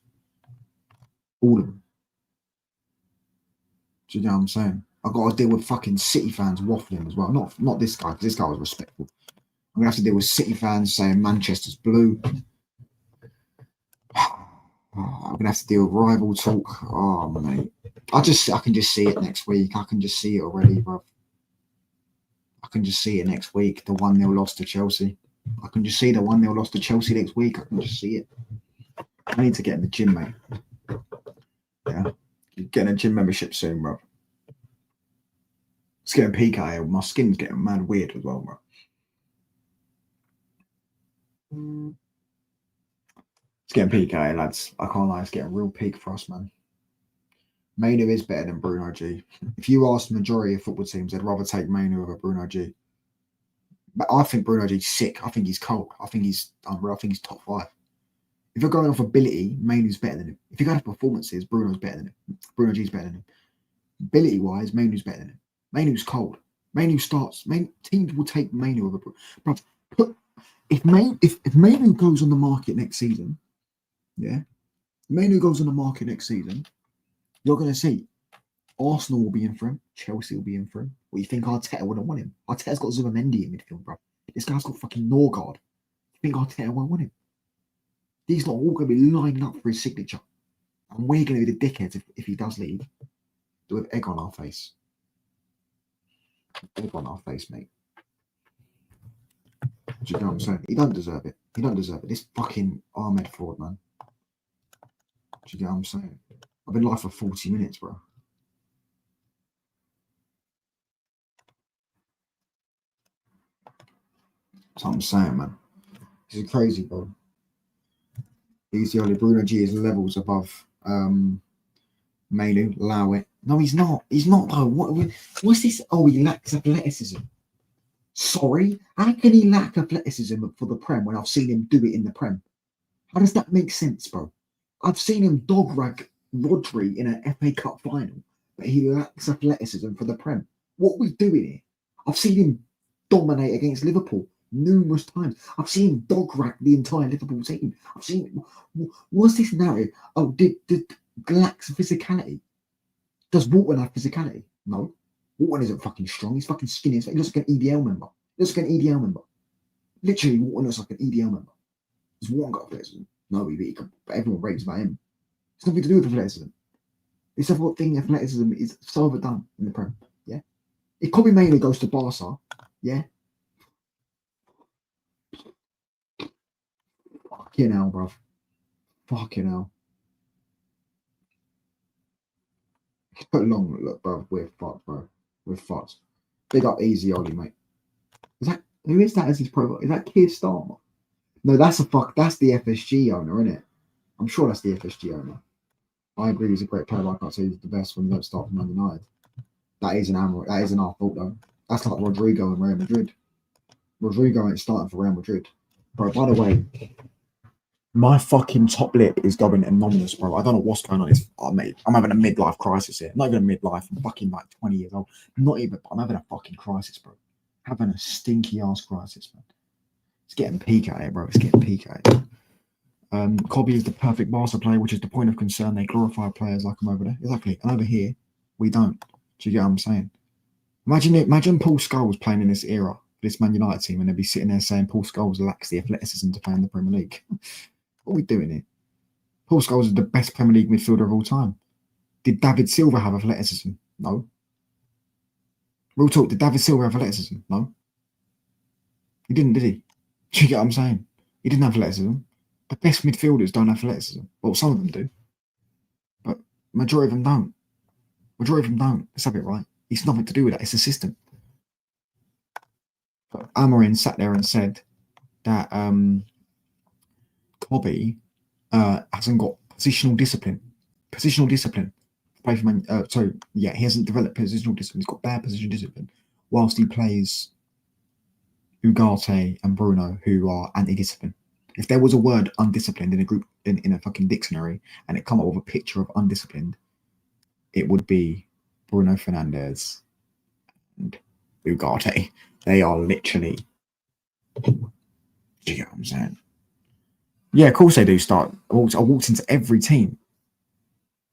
All of them. Do you know what I'm saying? I've got to deal with fucking City fans waffling as well. Not this guy, because this guy was respectful. I'm going to have to deal with City fans saying Manchester's blue. I'm going to have to deal with rival talk. Oh, mate. I can just see it next week. I can just see it already, bro. I can just see it next week. The 1-0 loss to Chelsea. I can just see the 1-0 loss to Chelsea next week. I can just see it. I need to get in the gym, mate. Yeah. Getting a gym membership soon, bro. It's getting peak out here. My skin's getting mad weird as well, bro. It's getting peak out here, lads. I can't lie. It's getting real peak for us, man. Mainu is better than Bruno G. If you ask the majority of football teams, they'd rather take Mainu over Bruno G. But I think Bruno G's sick. I think he's cold. I think he's unreal. I think he's top 5. If you're going off ability, Mainu's better than him. If you're going off performances, Bruno's better than him. Bruno G's better than him. Ability-wise, Mainu's better than him. Mainu's cold. Mainu starts. Teams will take Mainu over Bruno. Bro, if Mainu goes on the market next season, yeah, Mainu goes on the market next season, you're going to see Arsenal will be in for him. Chelsea will be in for him. What, you think Arteta wouldn't want him? Arteta's got Zubamendi in midfield, bro. This guy's got fucking Norgard. You think Arteta won't want him? These lot are all going to be lining up for his signature. And we're going to be the dickheads if he does leave. With egg on our face. Egg on our face, mate. Do you know what I'm saying? He don't deserve it. He don't deserve it. This fucking Ahmed fraud, man. Do you know what I'm saying? I've been live for 40 minutes, bro. That's what I'm saying, man. This is crazy, bro. He's the only Bruno G is levels above Mainu. Allow it. No, he's not. He's not, though. What's this? Oh, he lacks athleticism. Sorry? How can he lack athleticism for the Prem when I've seen him do it in the Prem? How does that make sense, bro? I've seen him dog rag Rodri in an FA Cup final, but he lacks athleticism for the Prem. What are we doing here? I've seen him dominate against Liverpool numerous times. I've seen him dog rag the entire Liverpool team. I've seen. What's this narrative? Oh, did lacks physicality? Does Walton have physicality? No. Walton isn't fucking strong. He's fucking skinny. He looks like an EDL member. He looks like an EDL member. Literally, Walton looks like an EDL member. Does Walton got athleticism? No, but everyone raves about him. It's nothing to do with athleticism. This other thing, athleticism is so overdone in the Prem. Yeah. If Kobe Mainoo goes to Barca, yeah. Fucking hell, bruv. Fucking hell. Put long look, bro. We're fucked, bro. We're fucked. Big up Easy Ollie, mate. Who is that as his profile? Is that Keir Starmer? No, that's the FSG owner, isn't it? I'm sure that's the FSG owner. I agree he's a great player, but I can't say he's the best when you don't start from Man United. That isn't our fault though. That's like Rodrigo and Real Madrid. Rodrigo ain't starting for Real Madrid. Bro, by the way, my fucking top lip is going anonymous, bro. I don't know what's going on. Mate, I'm having a midlife crisis here. Not even a midlife. I'm fucking like 20 years old. I'm having a fucking crisis, bro. Having a stinky ass crisis, man. It's getting peak at it, bro. It's getting peak at it. Kobe is the perfect Barca player, which is the point of concern. They glorify players like him over there. Exactly. And over here, we don't. Do you get what I'm saying? Imagine Paul Scholes playing in this era, this Man United team, and they'd be sitting there saying Paul Scholes lacks the athleticism to play in the Premier League. What are we doing here? Paul Scholes is the best Premier League midfielder of all time. Did David Silva have athleticism? No. Real talk, did David Silva have athleticism? No. He didn't, did he? Do you get what I'm saying? He didn't have athleticism. The best midfielders don't have athleticism. Well, some of them do. But majority of them don't. Majority of them don't. Let's have it right. It's nothing to do with that. It's the system. But Amorim sat there and said that Kobe hasn't got positional discipline. Positional discipline. Play for he hasn't developed positional discipline. He's got bad positional discipline, whilst he plays Ugarte and Bruno, who are anti-discipline. If there was a word undisciplined in a group in a fucking dictionary, and it come up with a picture of undisciplined, it would be Bruno Fernandes and Ugarte. They are literally. Do you get what I'm saying? Yeah, of course they do start. I walked into every team.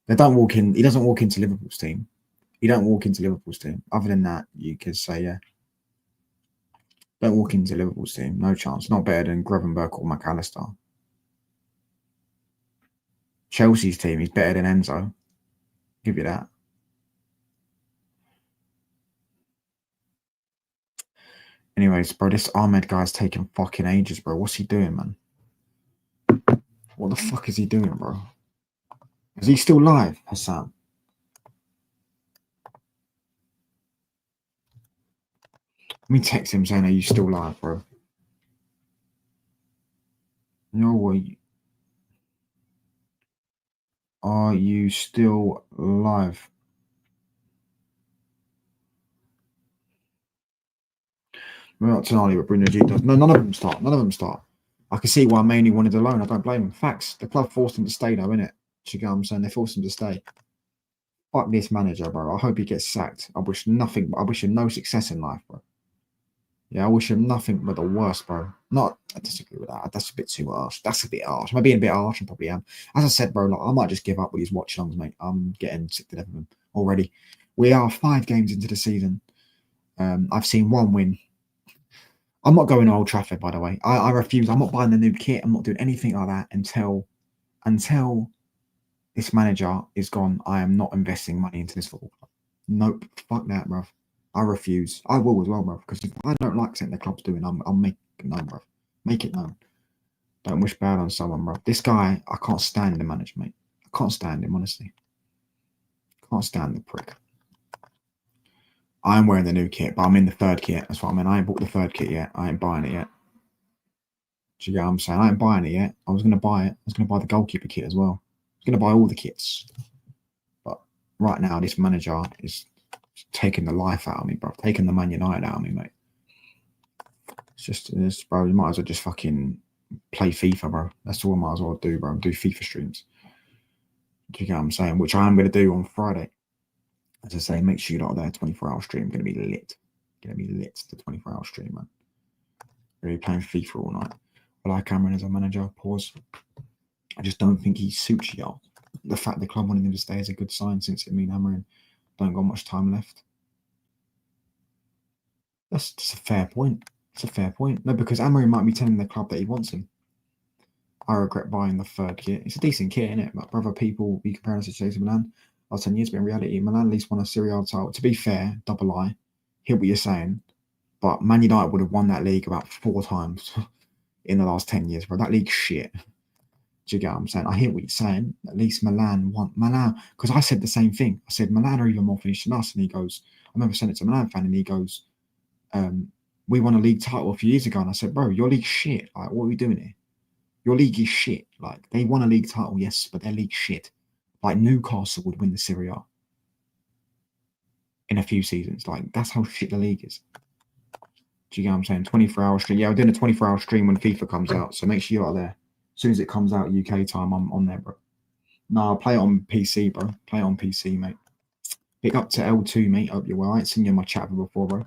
They don't walk in. He doesn't walk into Liverpool's team. You don't walk into Liverpool's team. Other than that, you could say, yeah. Don't walk into Liverpool's team. No chance. Not better than Gravenberch or McAllister. Chelsea's team is better than Enzo. Give you that. Anyways, bro, this Ahmed guy's taking fucking ages, bro. What's he doing, man? What the fuck is he doing, bro? Is he still live, Hassan? Let me text him saying, are you still live, bro? No way. Are you still live? We're not Tonali, but Bruno G does. No, none of them start. None of them start. I can see why mainly wanted a loan. I don't blame him. Facts. The club forced him to stay, though, innit? Do you get what I'm saying? They forced him to stay. Fuck this manager, bro. I hope he gets sacked. I wish nothing. I wish him no success in life, bro. Yeah, I wish him nothing but the worst, bro. I disagree with that. That's a bit too harsh. That's a bit harsh. Am I being a bit harsh? I probably am. As I said, bro, like, I might just give up with these watch longs, mate. I'm getting sick to death of them already. We are 5 games into the season. I've seen 1 win. I'm not going to Old Trafford, by the way. I refuse. I'm not buying the new kit. I'm not doing anything like that until this manager is gone. I am not investing money into this football club. Nope. Fuck that, bro. I refuse. I will as well, bro. Because if I don't like something the club's doing, I'll make it known, bro. Make it known. Don't wish bad on someone, bro. This guy, I can't stand the manager, mate. I can't stand him, honestly. Can't stand the prick. I'm wearing the new kit, but I'm in the 3rd kit. That's what I mean. I ain't bought the 3rd kit yet. I ain't buying it yet. Do you get what I'm saying? I ain't buying it yet. I was going to buy it. I was going to buy the goalkeeper kit as well. I was going to buy all the kits. But right now, this manager is taking the life out of me, bro. Taking the Man United out of me, mate. It's just, bro, you might as well just fucking play FIFA, bro. That's all I might as well do, bro. Do FIFA streams. Do you get what I'm saying? Which I am going to do on Friday. As I say, make sure you're not there. 24-hour stream. Going to be lit. Going to be lit, the 24-hour stream, man. Going to be playing FIFA all night. I like Cameron as a manager. Pause. I just don't think he suits y'all. The fact the club wanted him to stay is a good sign, since it means Cameron don't got much time left. That's just a fair point. It's a fair point. No, because Amorim might be telling the club that he wants him. I regret buying the 3rd kit. It's a decent kit, isn't it? But brother, people be comparing us to Chelsea Milan. I was 10 years, but in reality, Milan at least won a Serie A title. To be fair, double I, hear what you're saying, but Man United would have won that league about 4 times in the last 10 years, bro. That league's shit. Do you get what I'm saying? I hear what you're saying. At least Milan won. Milan, because I said the same thing. I said Milan are even more finished than us, and he goes, I remember saying it to a Milan fan, and he goes, we won a league title a few years ago, and I said, bro, your league's shit. Like, what are we doing here? Your league is shit. Like, they won a league title, yes, but their league's shit. Like, Newcastle would win the Serie A in a few seasons. Like, that's how shit the league is. Do you get what I'm saying? 24-hour stream. Yeah, we're doing a 24-hour stream when FIFA comes out, so make sure you are there. As soon as it comes out UK time, I'm on there, bro. No, I'll play it on PC, bro. Play it on PC, mate. Pick up to L2, mate. Hope you're well. I ain't seen you in my chat before, bro.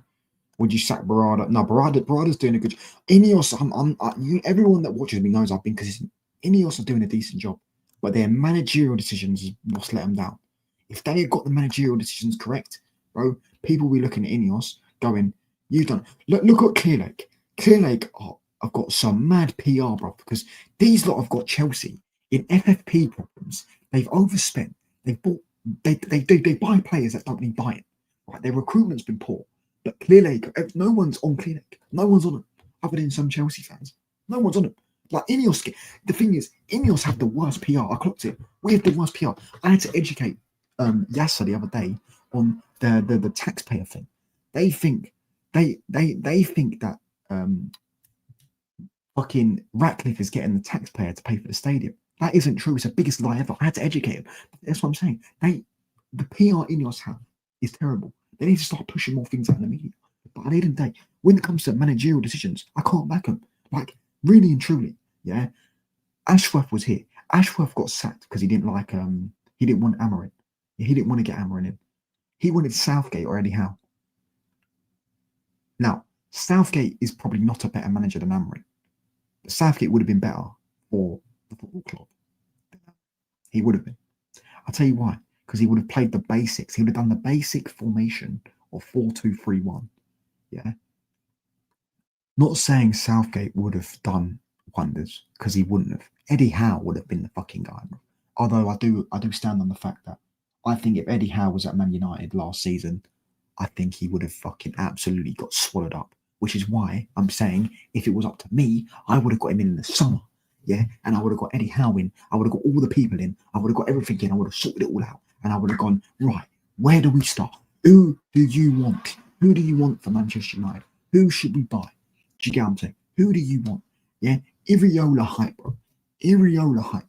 Would you sack Barada? No, Barada's doing a good job. Ineos, everyone that watches me knows I've been consistent. Ineos are doing a decent job, but their managerial decisions is what's let them down. If they had got the managerial decisions correct, bro, people will be looking at Ineos going, you've done. Look at Clear Lake. Clear Lake I've got some mad PR, bro, because these lot have got Chelsea in FFP problems. They've overspent. They've bought. They buy players that don't need buying. Right, their recruitment's been poor. But Clear Lake, no one's on Clear Lake. No one's on them, other than some Chelsea fans. No one's on them. Like Ineos, the thing is, Ineos have the worst PR. I clocked it. We have the worst PR. I had to educate Yasser the other day on the taxpayer thing. They think they think that fucking Ratcliffe is getting the taxpayer to pay for the stadium. That isn't true. It's the biggest lie ever. I had to educate him. That's what I'm saying. The PR Ineos have is terrible. They need to start pushing more things out in the media. But at the end of the day, when it comes to managerial decisions, I can't back them. Like, really and truly, yeah. Ashworth was here. Ashworth got sacked because he didn't like he didn't want Amorim. He didn't want to get Amorim in. He wanted Southgate or Eddie Howe. Now, Southgate is probably not a better manager than Amorim. But Southgate would have been better for the football club. He would have been. I'll tell you why. Because he would have played the basics. He would have done the basic formation of 4-2-3-1. Yeah. Not saying Southgate would have done wonders, because he wouldn't have. Eddie Howe would have been the fucking guy, bro. Although I do stand on the fact that I think if Eddie Howe was at Man United last season, I think he would have fucking absolutely got swallowed up. Which is why I'm saying if it was up to me, I would have got him in the summer. Yeah. And I would have got Eddie Howe in. I would have got all the people in. I would have got everything in. I would have sorted it all out. And I would have gone, right, where do we start? Who do you want? Who do you want for Manchester United? Who should we buy? Do you get what I'm saying? Who do you want? Yeah. Iriola hype, bro. Iriola hype.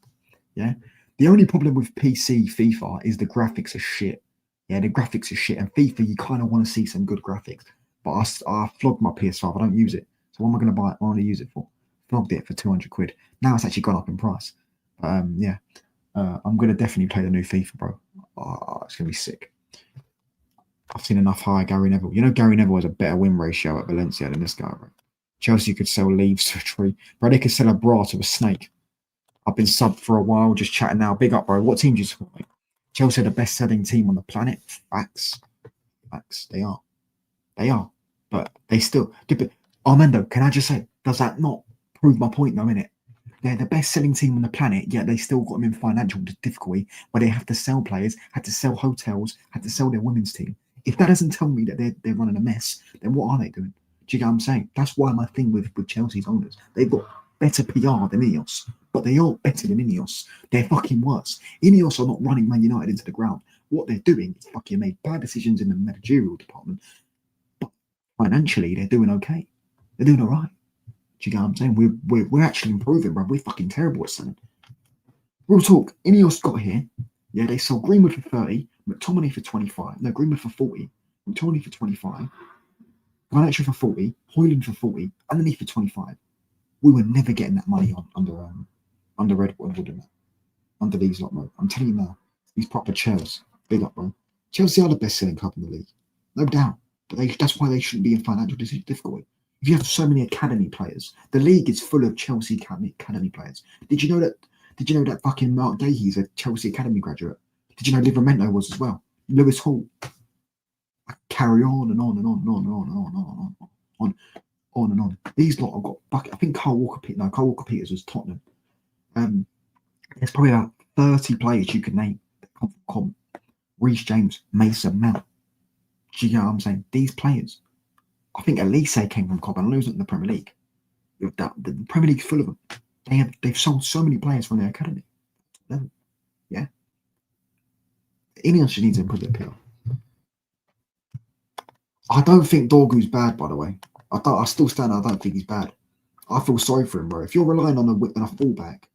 Yeah. The only problem with PC FIFA is the graphics are shit. Yeah, the graphics are shit. And FIFA, you kind of want to see some good graphics. But I flogged my PS5. I don't use it. So what am I going to buy it? What am I going to use it for? Flogged it for 200 quid. Now it's actually gone up in price. Yeah. I'm going to definitely play the new FIFA, bro. It's going to be sick. I've seen enough high Gary Neville. You know, Gary Neville has a better win ratio at Valencia than this guy, bro. Chelsea could sell leaves to a tree. Bro, they could sell a bra to a snake. I've been subbed for a while, just chatting now. Big up, bro. What team do you support, mate? Chelsea are the best-selling team on the planet. Facts. Facts. They are. They are. But they still... Armando, can I just say, does that not prove my point, though, innit? They're the best-selling team on the planet, yet they still got them in financial difficulty where they have to sell players, had to sell hotels, had to sell their women's team. If that doesn't tell me that they're running a mess, then what are they doing? Do you get what I'm saying? That's why my thing with Chelsea's owners, they've got better PR than Ineos, but they aren't better than Ineos. They're fucking worse. Ineos are not running Man United into the ground. What they're doing is fucking made bad decisions in the managerial department, but financially they're doing okay. They're doing all right. Do you get what I'm saying? We're actually improving, bro. We're fucking terrible at selling. Real talk. Ineos got here. Yeah, they sold Greenwood for 30, McTominay for 25. No, Greenwood for 40, McTominay for 25. Garnacho for 40, Hoyland for 40, underneath for 25. We were never getting that money on under Redwood and that. Under these lot, bro. I'm telling you now, these proper Chelsea. Big up, bro. Chelsea are the best selling club in the league. No doubt. But that's why they shouldn't be in financial difficulty. If you have so many academy players, the league is full of Chelsea academy players. Did you know that fucking Mark Gahey's a Chelsea academy graduate? Did you know Livramento was as well? Lewis Hall. I carry on and on and on and on and on and on and on and on and on. These lot have got bucket. I think Carl Walker Peters was Tottenham. There's probably about 30 players you could name that come from Com. Reece James, Mason Mount. Do you know what I'm saying? These players. I think Elise came from Cobb. I know he's not in the Premier League. The Premier League's full of them. They've sold so many players from their academy. Yeah. Ineos just needs to improve their PR. I don't think Dorgu's bad, by the way. I still stand. I don't think he's bad. I feel sorry for him, bro. If you're relying on a fullback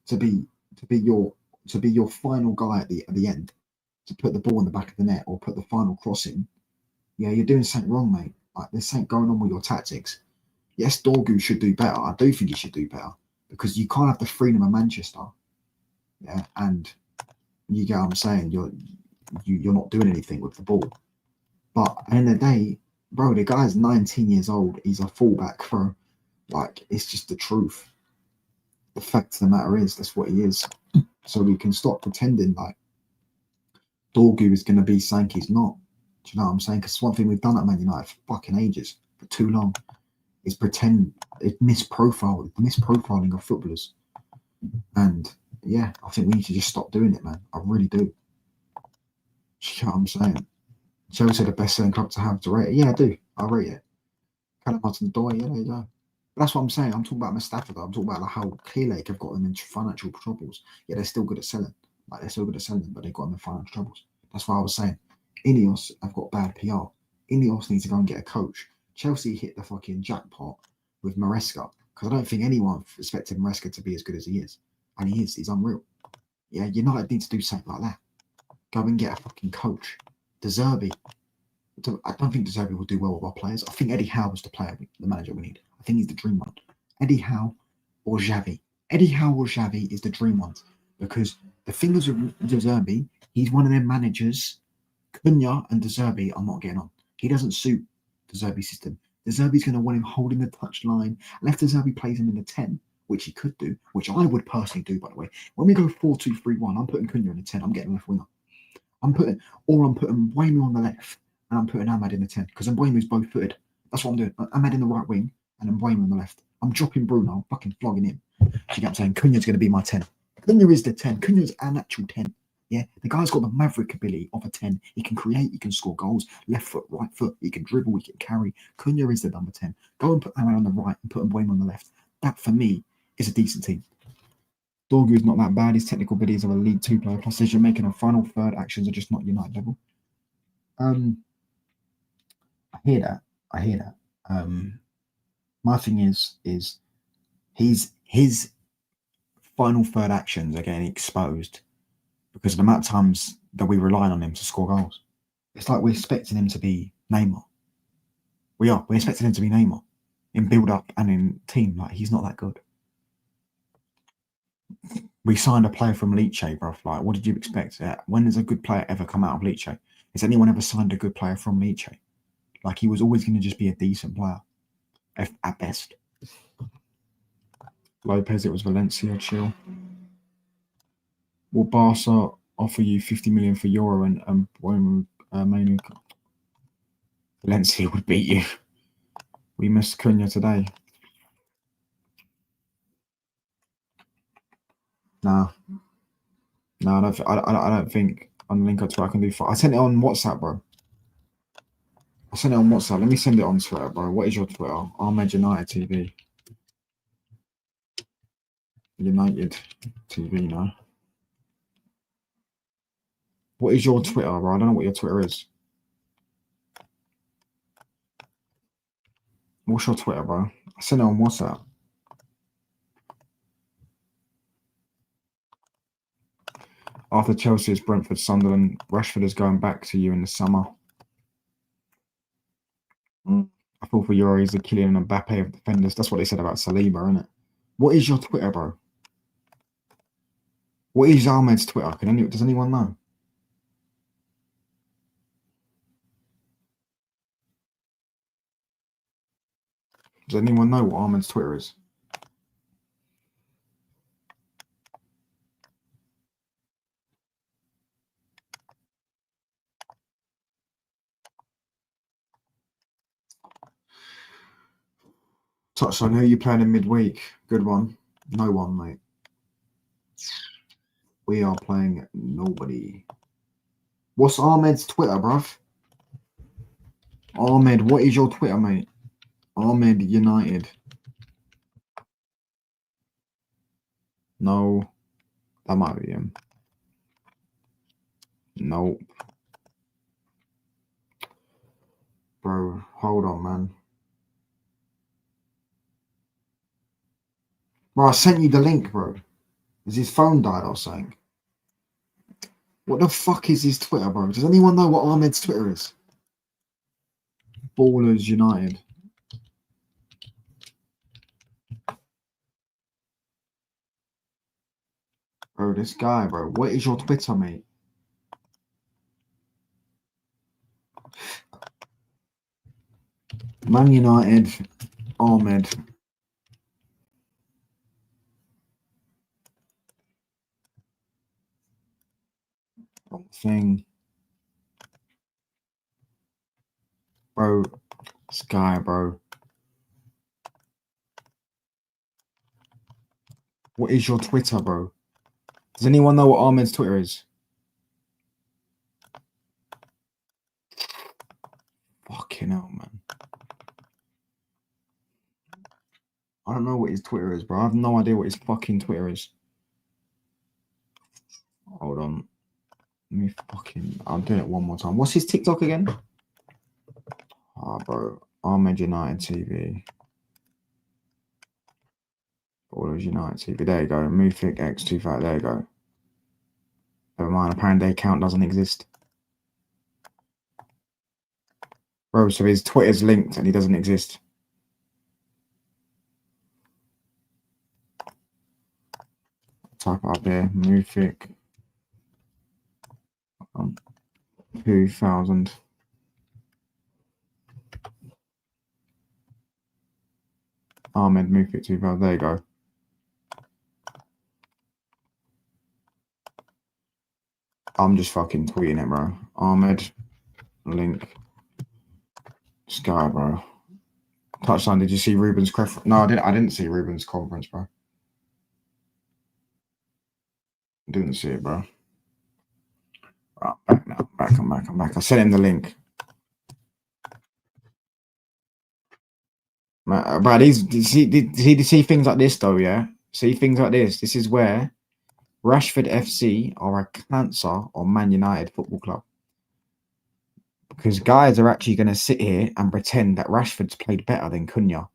to be your final guy at the end, to put the ball in the back of the net or put the final cross in, yeah, you're doing something wrong, mate. Like, there's something going on with your tactics. Yes, Dorgu should do better. I do think he should do better because you can't have the freedom of Manchester. Yeah, and you get what I'm saying. You're not doing anything with the ball. But at the end of the day, bro, the guy's 19 years old. He's a fullback, bro. Like, it's just the truth. The fact of the matter is, that's what he is. So we can stop pretending like Dorgu is going to be something he's not. Do you know what I'm saying? Because one thing we've done at Man United for fucking ages, for too long, is pretend it misprofiling of footballers. And yeah, I think we need to just stop doing it, man. I really do. Do you know what I'm saying? Chelsea are the best selling club to have to rate it. Yeah, I do. I rate it. Callum Hudson-Odoi, yeah, there you go. But that's what I'm saying. I'm talking about Mustafa, though. I'm talking about like how Clearlake have got them in financial troubles. Yeah, they're still good at selling. Like, they're still good at selling, but they've got them in financial troubles. That's why I was saying Ineos have got bad PR. Ineos needs to go and get a coach. Chelsea hit the fucking jackpot with Maresca because I don't think anyone expected Maresca to be as good as he is. And he is. He's unreal. Yeah, United need to do something like that. Go and get a fucking coach. De Zerbi. I don't think De Zerbi will do well with our players. I think Eddie Howe is the manager we need. I think he's the dream one. Eddie Howe or Xavi. Eddie Howe or Xavi is the dream ones. Because the thing is with De Zerbi, he's one of their managers. Cunha and De Zerbi are not getting on. He doesn't suit De Zerbi's system. De Zerbi's going to want him holding the touch line. And if De Zerbi plays him in the 10, which he could do, which I would personally do, by the way, when we go 4-2-3-1, I'm putting Cunha in the 10. I'm getting left winger. I'm putting Mbeumo on the left, and I'm putting Ahmad in the 10, because Mbeumo's both footed. That's what I'm doing. Ahmad in the right wing, and Mbeumo on the left. I'm dropping Bruno, I'm fucking flogging him. Do you get what I'm saying? Cunha's going to be my 10. Cunha is the 10. Cunha's an actual 10. Yeah, the guy's got the maverick ability of a 10. He can create, he can score goals, left foot, right foot, he can dribble, he can carry. Cunha is the number 10. Go and put Ahmad on the right and put Mbeumo on the left. That, for me, is a decent team. Dorgu's not that bad. His technical abilities are a League 2 player. Plus, decision making and final third actions are just not United level. I hear that. My thing is his final third actions are getting exposed because of the amount of times that we rely on him to score goals. It's like we're expecting him to be Neymar. We're expecting him to be Neymar in build up and in team. Like, he's not that good. We signed a player from Lecce, bro. Like, what did you expect? When has a good player ever come out of Lecce? Has anyone ever signed a good player from Lecce? Like, he was always going to just be a decent player, at best. Lopez, it was Valencia, chill. Will Barca offer you 50 million for Euro and Manu? Valencia would beat you. We missed Cunha today. No, I don't think on link or Twitter I can do. I sent it on WhatsApp, bro. I sent it on WhatsApp. Let me send it on Twitter, bro. What is your Twitter? Ahmed United TV. United TV, no. What is your Twitter, bro? I don't know what your Twitter is. What's your Twitter, bro? I sent it on WhatsApp. After Chelsea, it's Brentford, Sunderland. Rashford is going back to you in the summer. I thought for Euro, he's the Kylian Mbappe of defenders. That's what they said about Saliba, isn't it? What is your Twitter, bro? What is Ahmed's Twitter? Does anyone know? Does anyone know what Ahmed's Twitter is? Touchline, who are you playing in midweek? Good one. No one, mate. We are playing nobody. What's Ahmed's Twitter, bruv? Ahmed, what is your Twitter, mate? Ahmed United. No. That might be him. Nope. Bro, hold on, man. Bro, I sent you the link, bro. Has his phone died or something? What the fuck is his Twitter, bro? Does anyone know what Ahmed's Twitter is? Ballers United. Bro, this guy, bro. What is your Twitter, mate? Man United, Ahmed. Wrong thing. Bro, this guy, bro. What is your Twitter, bro? Does anyone know what Ahmed's Twitter is? Fucking hell, man. I don't know what his Twitter is, bro. I have no idea what his fucking Twitter is. Hold on. Let me fucking... I'll do it one more time. What's his TikTok again? Ah, bro. Ahmed United TV. Ballers United TV. There you go. Mufik X25. There you go. Never mind. Apparently, their account doesn't exist. Bro, so his Twitter's linked and he doesn't exist. Type up here. Mufik 2000. Ahmed Mufik 2000. There you go. I'm just fucking tweeting it, bro. Ahmed link. Sky, bro. Touchline. Did you see Ruben's conference? No, I didn't see Ruben's conference, bro. Didn't see it, bro. Right, back now. I'm back. I sent him the link. Bro, see things like this though, yeah? See things like this. This is where Rashford FC are a cancer on Man United Football Club. Because guys are actually going to sit here and pretend that Rashford's played better than Cunha.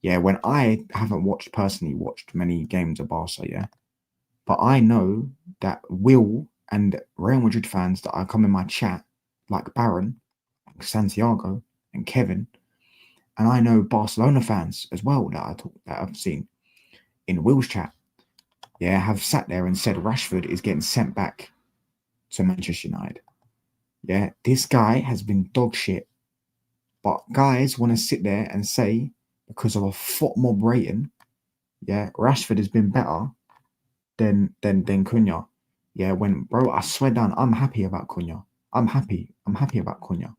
Yeah, when I haven't personally watched many games of Barca, yeah? But I know that Will and Real Madrid fans that I come in my chat, like Baron, like Santiago, and Kevin, and I know Barcelona fans as well that I've seen in Will's chat, yeah, have sat there and said Rashford is getting sent back to Manchester United. Yeah, this guy has been dog shit. But guys want to sit there and say, because of a foot mob rating, yeah, Rashford has been better than Cunha. Yeah, bro, I swear down, I'm happy about Cunha. I'm happy about Cunha.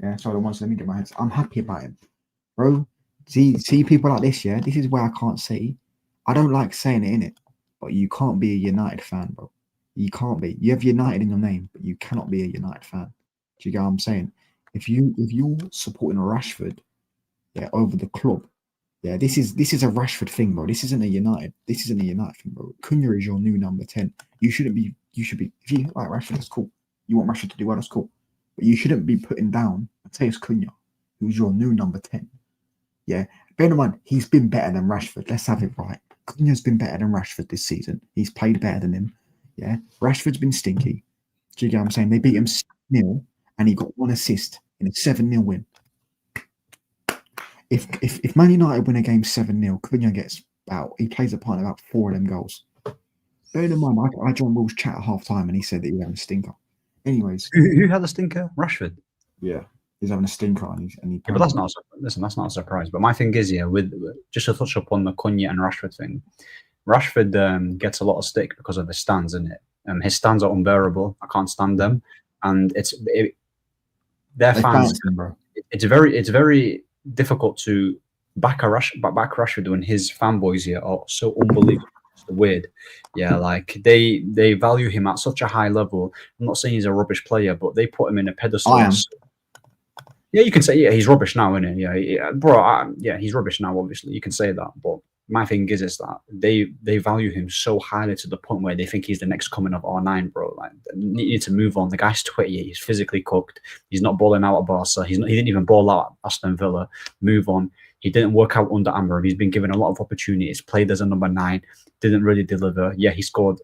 Yeah, sorry, let me get my head. I'm happy about him. Bro, see people like this, yeah? This is where I can't say, I don't like saying it, innit? But you can't be a United fan, bro. You can't be. You have United in your name, but you cannot be a United fan. Do you get what I'm saying? If you're supporting a Rashford, yeah, over the club, yeah, this is a Rashford thing, bro. This isn't a United thing, bro. Cunha is your new number 10. You should be, if you like Rashford, that's cool. You want Rashford to do well, that's cool. But you shouldn't be putting down Mateus Cunha, who's your new number 10. Yeah, bear in mind, he's been better than Rashford. Let's have it right. Cunha's been better than Rashford this season. He's played better than him. Yeah, Rashford's been stinky. Do you get what I'm saying? They beat him 6-0 and he got 1 assist in a 7-0 win. If Man United win a game 7-0, Cunha he plays a part in about 4 of them goals. Bear in mind, I joined Will's chat at half time and he said that he was having a stinker. Anyways. Who had a stinker? Rashford. Yeah. He's having a stinker and he but that's not a surprise. But my thing is, yeah, with just to touch up on the Cunha and Rashford thing, Rashford gets a lot of stick because of his stands, isn't it? His stands are unbearable. I can't stand them, and their fans. Bro. It's very difficult to back Rashford when his fanboys here are so unbelievable. It's weird, yeah. Like they value him at such a high level. I'm not saying he's a rubbish player, but they put him in a pedestal. I am. Yeah, you can say, yeah, he's rubbish now, isn't he? Yeah, bro, yeah, he's rubbish now, obviously. You can say that. But my thing is that they value him so highly to the point where they think he's the next coming of R9, bro. Like, you need to move on. The guy's 20, he's physically cooked. He's not balling out at Barca. He didn't even ball out at Aston Villa. Move on. He didn't work out under Amber. He's been given a lot of opportunities. Played as a number 9. Didn't really deliver. Yeah, he scored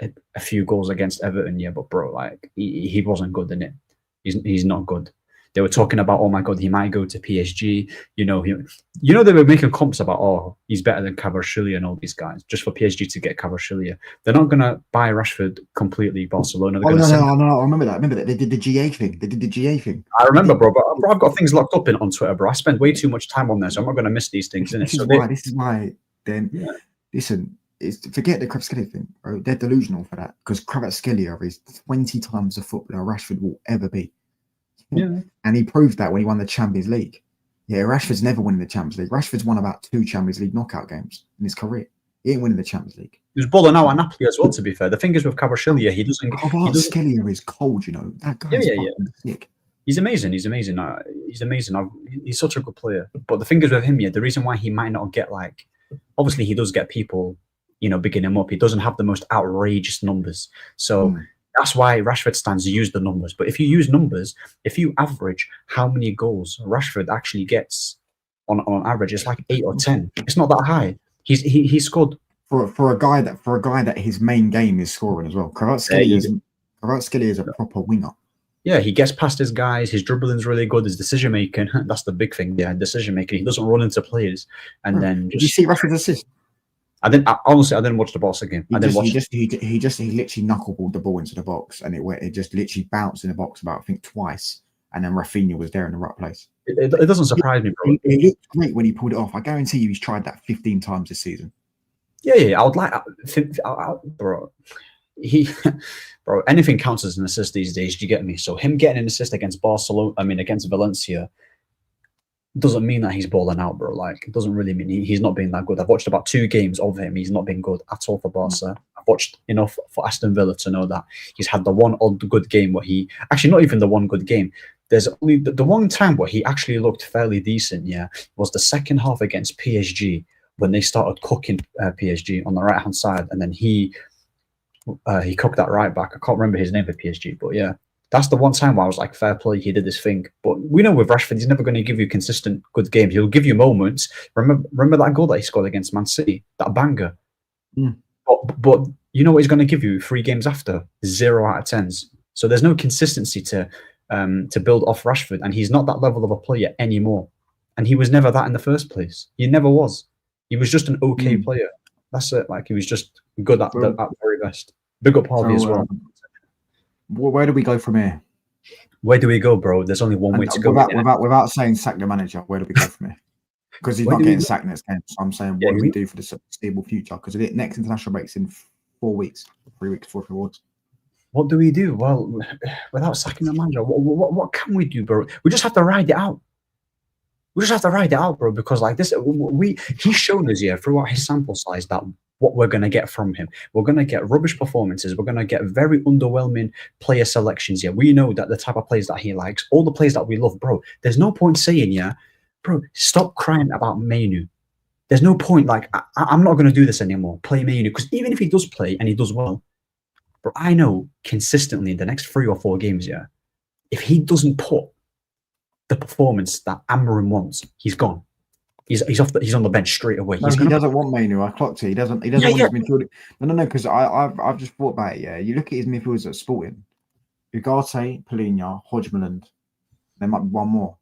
a few goals against Everton, yeah, but bro, like, he wasn't good in it. He's not good. They were talking about, oh my God, he might go to PSG. You know, they were making comps about, oh, he's better than Kvaratskhelia and all these guys, just for PSG to get Kvaratskhelia. They're not going to buy Rashford completely, Barcelona. No, I remember that. They did the GA thing. I remember, bro, but I've got things locked up on Twitter, bro. I spend way too much time on there, so I'm not going to miss these things, innit? This is why, listen, forget the Kvaratskhelia thing, bro. They're delusional for that, because Kvaratskhelia is 20 times the footballer Rashford will ever be. Yeah. And he proved that when he won the Champions League. Yeah, Rashford's never winning the Champions League. Rashford's won about 2 Champions League knockout games in his career. He ain't winning the Champions League. He was balling out at Napoli as well, to be fair. The thing is with Kvaratskhelia, he doesn't... Kvaratskhelia is cold, you know. That guy's sick. He's amazing. He's amazing. He's such a good player. But the thing is with him, yeah, the reason why he might not get, like... Obviously, he does get people, bigging him up. He doesn't have the most outrageous numbers. So... That's why Rashford stands use the numbers. But if you use numbers, if you average how many goals Rashford actually gets on average, it's like 8 or 10. It's not that high. He scored for a guy that his main game is scoring as well. Kvaratskhelia is a proper winger. Yeah, he gets past his guys. His dribbling's really good. His decision making, that's the big thing. Yeah, decision making. He doesn't run into players, and then did you see Rashford's assist? Honestly, I didn't watch the Barca game. He literally knuckleballed the ball into the box, and it just literally bounced in the box about, I think, twice, and then Rafinha was there in the right place. It doesn't surprise me, bro. It looked great when he pulled it off. I guarantee you, he's tried that 15 times this season. Yeah. I would like, bro. Bro, anything counts as an assist these days. Do you get me? So him getting an assist against Barcelona, against Valencia, doesn't mean that he's balling out, bro. Like, it doesn't really mean he's not being that good. I've watched about 2 games of him. He's not been good at all for Barca. I've watched enough for Aston Villa to know that he's had the one odd good game where he actually not even the one good game. There's only the one time where he actually looked fairly decent. Yeah, was the second half against PSG when they started cooking PSG on the right hand side, and then he cooked that right back. I can't remember his name for PSG, but yeah, that's the one time where I was like, fair play, he did his thing. But we know with Rashford, he's never going to give you consistent good games. He'll give you moments. Remember that goal that he scored against Man City, that banger. But you know what he's going to give you 3 games after? 0 out of 10s. So there's no consistency to build off Rashford, and he's not that level of a player anymore. And he was never that in the first place. He never was. He was just an okay player. That's it. Like, he was just good at the very best. Big up Harvey as well. Where do we go from here? Where do we go, bro? There's only one way to go. Without saying sack the manager, where do we go from here? Because he's not getting sacked next game. So I'm saying, what do we do for the stable future? Because the next international break's in 4 weeks, 3 weeks, 4 weeks. What do we do? Well, without sacking the manager, what can we do, bro? We just have to ride it out. We just have to ride it out, bro, because like this, he's shown us here throughout his sample size that what we're going to get from him. We're going to get rubbish performances. We're going to get very underwhelming player selections here. We know that the type of players that he likes, all the players that we love, bro, there's no point saying, bro, stop crying about Mainu. There's no point, like, I'm not going to do this anymore. Play Mainu, because even if he does play and he does well, bro, I know consistently in the next 3 or 4 games, if he doesn't put the performance that Amorim wants, he's gone. He's on the bench straight away. No, he doesn't want Mainu. I clocked it. He doesn't want his midfield. No, because I've just thought about it. Yeah, you look at his midfielders at Sporting: Ugarte, Palhinha, Hodgman, there might be one more.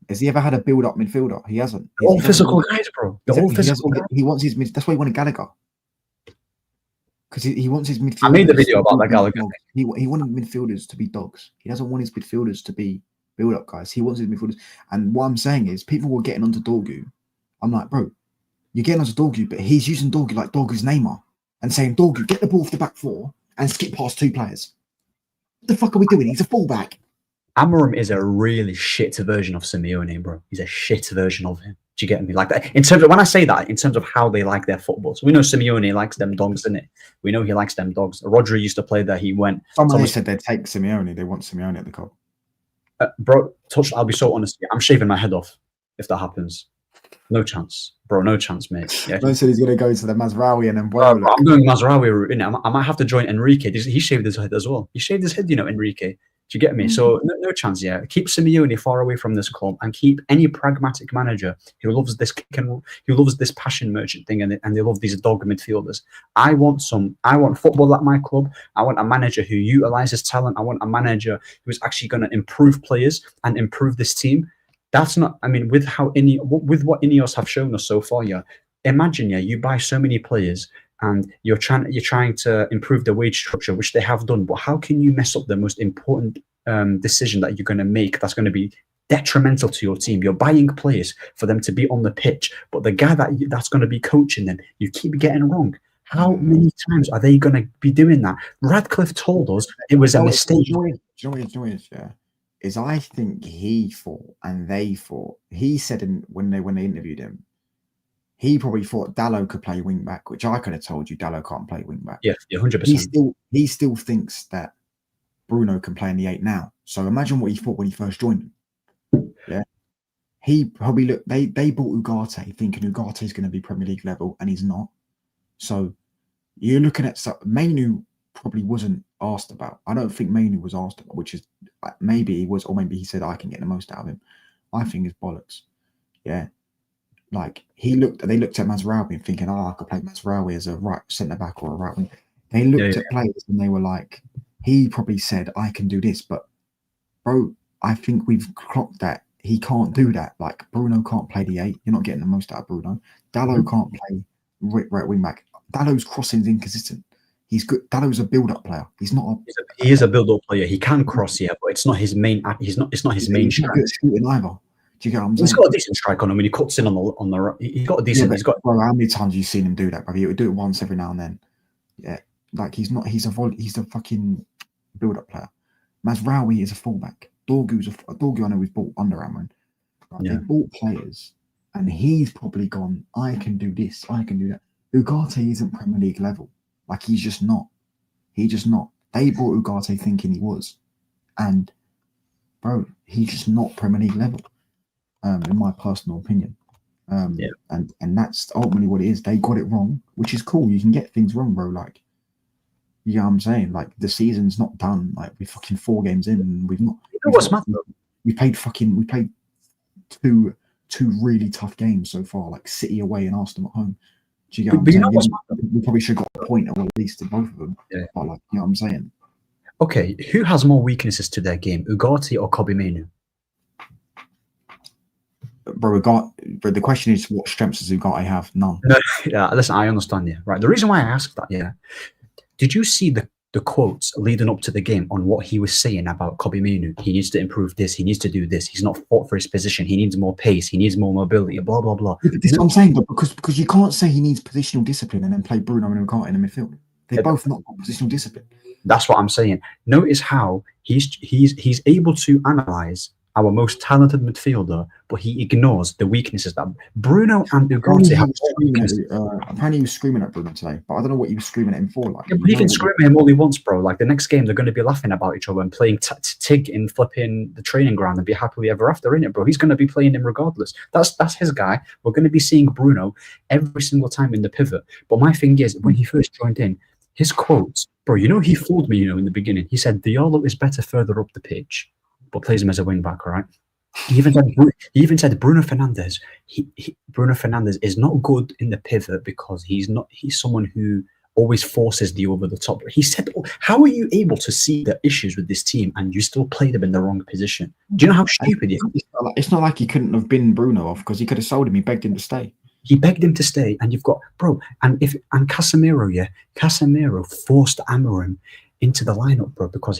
Has he ever had a build-up midfielder? He hasn't. All physical guys, bro. All physical guys. He wants his mid. That's why he wanted Gallagher. Because he wants his midfielders. I made the video about that Gallagher. He wanted midfielders to be dogs. He doesn't want his midfielders to be build-up guys. He wants his midfielders. And what I'm saying is, people were getting onto Dorgu. I'm like, bro, you're getting onto Dorgu, but he's using Dorgu like Dorgu's Neymar and saying, Dorgu, get the ball off the back 4 and skip past 2 players. What the fuck are we doing? He's a fullback. Amorim is a really shit version of Simeone, bro. He's a shit version of him. Do you get me? Like that. In terms of when I say that, in terms of how they like their football. So we know Simeone likes them dogs, isn't it? We know he likes them dogs. Rodri used to play there. He went. Someone said they'd take Simeone. They want Simeone at the club. Bro, I'll be so honest. I'm shaving my head off if that happens. No chance, bro. No chance, mate. Yeah. No said he's going to go to the Mazraoui and then. I'm doing Mazraoui route, innit? I might have to join Enrique. He shaved his head as well. He shaved his head, Enrique. Do you get me? So no chance, Keep Simeone far away from this club and keep any pragmatic manager who loves this who loves this passion merchant thing and they love these dog midfielders. I want football at my club. I want a manager who utilizes talent. I want a manager who's actually going to improve players and improve this team. That's not. I mean, with what Ineos have shown us so far, Imagine, you buy so many players. And you're trying to improve the wage structure, which they have done. But how can you mess up the most important decision that you're going to make that's going to be detrimental to your team? You're buying players for them to be on the pitch, but the guy that's going to be coaching them, you keep getting wrong. How many times are they going to be doing that? Radcliffe told us it was a mistake. Do you know what is I think he thought and they thought. He said when they interviewed him, he probably thought Dalot could play wing back, which I could have told you Dalot can't play wing back. Yeah, 100%. He still thinks that Bruno can play in the 8 now. So imagine what he thought when he first joined him. Yeah, he probably they bought Ugarte thinking Ugarte is going to be Premier League level, and he's not. So you're looking at Mainu probably wasn't asked about. I don't think Mainu was asked about, which is maybe he was, or maybe he said I can get the most out of him. I think it's bollocks. Yeah. Like they looked at Mazraoui and thinking, oh, I could play Mazraoui as a right centre back or a right wing. They looked at players and they were like, he probably said, I can do this, but bro, I think we've clocked that he can't do that. Like Bruno can't play the 8. You're not getting the most out of Bruno. Dalot can't play right wing back. Dalot's crossing is inconsistent. He's good. Dalot's a build-up player. He's not. He is a build-up player. He can cross here, but it's not his main. It's not his main strike. He's not good at shooting either. Do you get what I'm saying? He's got a decent strike on him. When he cuts in on the. He's got a decent. He's got. Bro, how many times have you seen him do that, bro? He would do it once every now and then. Yeah, like he's not. He's a fucking build-up player. Mazraoui is a fullback. Dorgu, I know, was bought under Amron. Right? Yeah. They bought players, and he's probably gone, I can do this, I can do that. Ugarte isn't Premier League level. Like, he's just not. They bought Ugarte thinking he was. And, bro, he's just not Premier League level, in my personal opinion. And that's ultimately what it is. They got it wrong, which is cool. You can get things wrong, bro. Like, you know what I'm saying? Like, the season's not done. Like, we're fucking 4 games in and we've not. We played two really tough games so far, like City away and Arsenal at home. Do you get what I'm saying? We probably should have got a point or at least in both of them. Yeah. But like, you know what I'm saying? Okay, who has more weaknesses to their game, Ugarte or Kobbie Mainoo? Bro, the question is, what strengths does Ugarte have? None. No, yeah, listen, I understand you. Right. The reason why I asked that, did you see the quotes leading up to the game on what he was saying about Kobbie Mainoo? He needs to improve this. He needs to do this. He's not fought for his position. He needs more pace. He needs more mobility. Blah blah blah. This is what I'm saying, but because you can't say he needs positional discipline and then play Bruno and Ugarte in the midfield. They're both not got positional discipline. That's what I'm saying. Notice how he's able to analyze our most talented midfielder, but he ignores the weaknesses that Bruno and Ugarte have. Apparently he was screaming at Bruno today, but I don't know what he was screaming at him for. Like, yeah, but he can scream at him all he wants, bro. Like, the next game, they're going to be laughing about each other and playing Tig in flipping the training ground and be happily ever after, innit, bro? He's going to be playing him regardless. That's his guy. We're going to be seeing Bruno every single time in the pivot. But my thing is, when he first joined in, his quotes, bro, he fooled me, in the beginning. He said, Diallo is better further up the pitch, but plays him as a wing back, all right? He even said Bruno Fernandes. Bruno Fernandes is not good in the pivot because he's someone who always forces the over the top. He said, how are you able to see the issues with this team and you still play them in the wrong position? Do you know how stupid he is? It's not like he couldn't have been Bruno off because he could have sold him. He begged him to stay. He begged him to stay, and you've got and Casemiro, Casemiro forced Amorim into the lineup, bro, because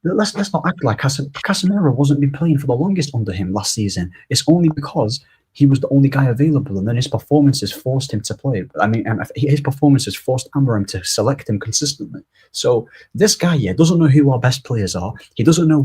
let's not act like Casemiro wasn't been playing for the longest under him last season. It's only because he was the only guy available, and then his performances forced him to play. I mean, his performances forced Amorim to select him consistently. So this guy, doesn't know who our best players are. He doesn't know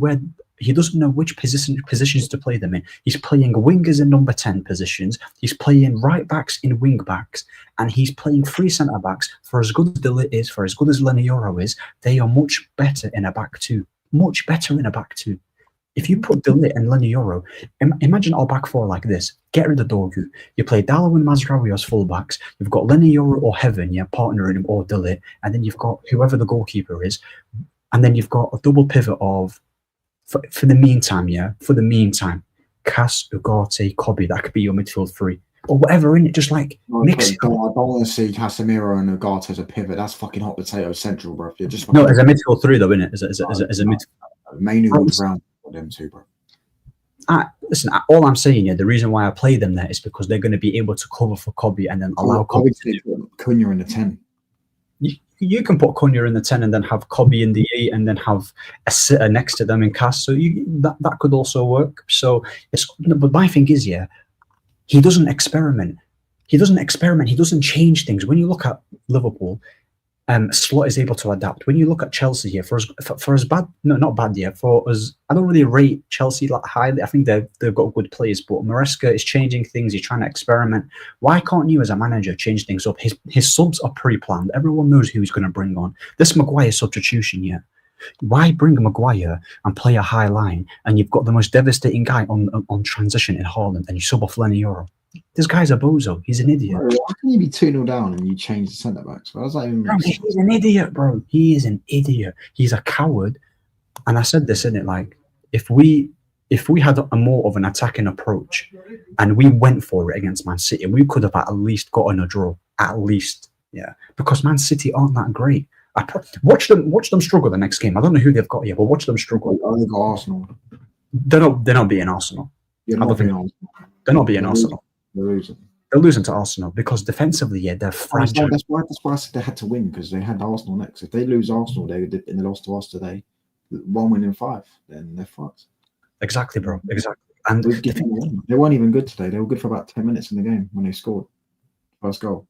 which positions to play them in. He's playing wingers in number 10 positions. He's playing right backs in wing backs, and he's playing 3 centre backs. For as good as De Ligt is, for as good as Lenioro is, they are much better in a back two. Much better in a back two. If you put De Ligt and Lenioro, imagine our back four like this. Get rid of Dorgu. You play Dalot and Mazraoui as fullbacks. You've got Lenioro or Heaven, partnering him, or De Ligt, and then you've got whoever the goalkeeper is, and then you've got a double pivot of. For the meantime, Cass, Ugarte, Kobbie, that could be your midfield 3. Or whatever, innit? Just like mix it. I don't want to see Casemiro and Ugarte as a pivot. That's fucking hot potato central, bro. You're just no, as a midfield 3 though, innit? As a midfield. Mainly runs around for them too, bro. Listen, all I'm saying, the reason why I play them there is because they're going to be able to cover for Kobbie and then allow Kobbie to do Cunha in the 10. You can put Cunha in the 10 and then have Kobbie in the 8 and then have a sitter next to them in Cass. So that could also work. So but my thing is, he doesn't experiment. He doesn't change things. When you look at Liverpool, Slot is able to adapt. When you look at Chelsea here, for as bad, no, not bad, for as I don't really rate Chelsea like highly. I think they've got good players, but Maresca is changing things. He's trying to experiment. Why can't you, as a manager, change things up? His subs are pre-planned. Everyone knows who he's going to bring on. This Maguire substitution, why bring Maguire and play a high line, and you've got the most devastating guy on transition in Haaland, and you sub off Lenioro? This guy's a bozo. He's an idiot. Bro, how can you be 2-0 down and you change the centre backs? Well, he's an idiot, bro. He is an idiot. He's a coward. And I said this, innit? Like, if we if we had a more of an attacking approach and we went for it against Man City, we could have at least gotten a draw. At least, yeah. Because Man City aren't that great. Watch them struggle the next game. I don't know who they've got here, but watch them struggle. Oh, they've got Arsenal. They're not beating Arsenal. They're not beating Arsenal. They're losing. They're losing to Arsenal because defensively, yeah, they're fragile. That's why I said they had to win, because they had Arsenal next. If they lose Arsenal, and they lost to us today, 1 win in 5, then they're fucked. Exactly, bro. Exactly. And they weren't even good today. They were good for about 10 minutes in the game when they scored first goal.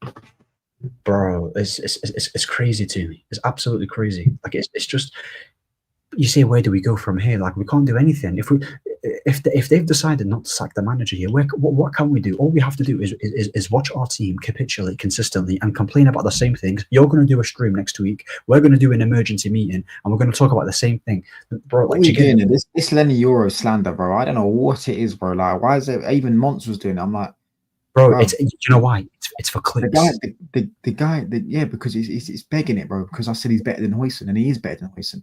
Bro, it's crazy to me. It's absolutely crazy. Like it's just, you say, where do we go from here? Like we can't do anything. If they've decided not to sack the manager here, what can we do? All we have to do is watch our team capitulate consistently and complain about the same things. You're going to do a stream next week. We're going to do an emergency meeting, and we're going to talk about the same thing, bro. Like this Lenny Euro slander, bro. I don't know what it is, bro. Like, why is it? Even Monts was doing it. I'm like, bro, it's, you know why? It's for clicks. The guy, yeah, because he's begging it, bro. Because I said he's better than Huijsen, and he is better than Huijsen.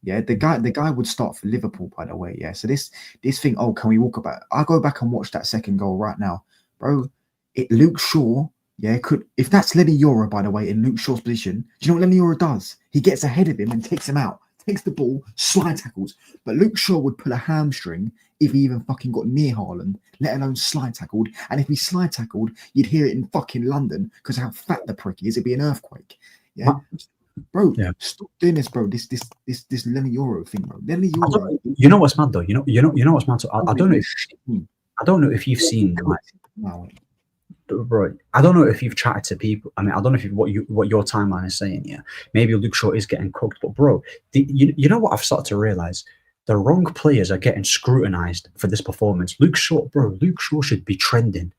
Yeah, the guy would start for Liverpool, by the way. Yeah, so this thing. Oh, can we walk about? I'll go back and watch that second goal right now, bro. Luke Shaw. Yeah, if that's Lenny Euro, by the way, in Luke Shaw's position, do you know what Lenny Euro does? He gets ahead of him and takes him out, takes the ball, slide tackles. But Luke Shaw would pull a hamstring if he even fucking got near Haaland, let alone slide tackled. And if he slide tackled, you'd hear it in fucking London because how fat the prick is. It'd be an earthquake. Yeah. Bro, stop doing this, bro. This Lenny Euro thing, bro. Lenny Euro. You know what's mad though? You know what's mad. I don't know if you've seen, like, bro. I don't know if you've chatted to people. I mean, I don't know if what your timeline is saying. Yeah, maybe Luke Shaw is getting cooked, but bro, you know what I've started to realize? The wrong players are getting scrutinized for this performance. Luke Shaw should be trending.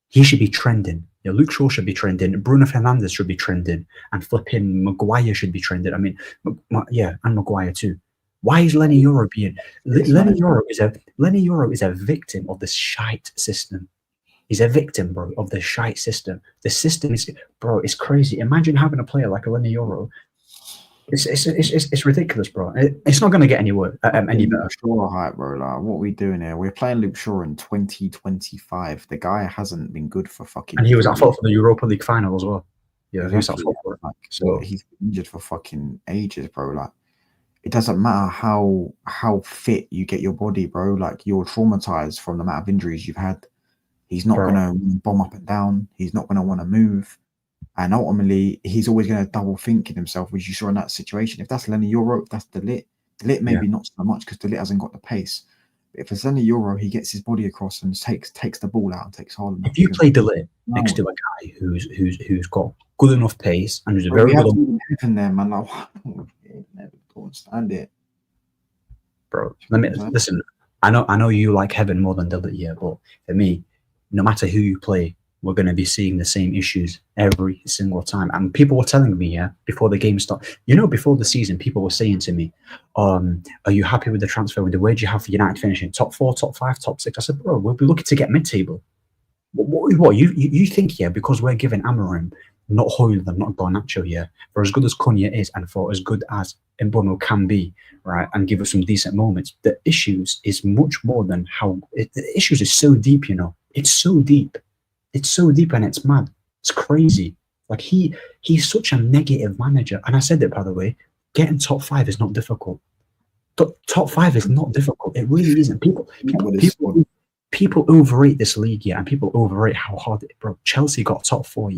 He should be trending. Yeah, Luke Shaw should be trending. Bruno Fernandes should be trending, and flipping Maguire should be trending. I mean, and Maguire too. Why is Lenny Euro being? Lenny Euro is a victim of this shite system. He's a victim, bro, of the shite system. The system is, bro, it's crazy. Imagine having a player like a Lenny Euro. It's ridiculous, bro. It's not going to get any better. Shaw hype, bro. Like, what are we doing here? We're playing Luke Shaw in 2025. The guy hasn't been good for fucking. And he was at fault for the Europa League final as well. Yeah, exactly. He was at fault for it. Like, so he's been injured for fucking ages, bro. Like, it doesn't matter how fit you get your body, bro. Like, you're traumatized from the amount of injuries you've had. He's not going to bomb up and down. He's not going to want to move. And ultimately, he's always going to double think in himself, which you saw in that situation. If that's Lenny Euro, if that's De Ligt maybe not so much because De Ligt hasn't got the pace. But if it's Lenny Euro, he gets his body across and takes the ball out and takes Haaland. If you play De Ligt next to a guy who's got good enough pace and who's a very good heaven there, man. Like, never don't stand it, bro. Listen. I know you like heaven more than De Ligt, yeah, but for me, no matter who you play, we're going to be seeing the same issues every single time. And people were telling me, before the game started, before the season, people were saying to me, are you happy with the transfer window? Where do you have for United finishing? Top 4, top 5, top 6? I said, bro, we'll be looking to get mid-table. What you think, because we're giving Amorim, not Højlund and not Garnacho, for as good as Cunha is and for as good as Mbomo can be, right, and give us some decent moments, the issues is much more than the issues is so deep, It's so deep. It's so deep and it's mad. It's crazy. Like he's such a negative manager. And I said it, by the way, getting top 5 is not difficult. Top 5 is not difficult. It really isn't. People overrate this league, and people overrate how hard it, bro. Chelsea got top 4,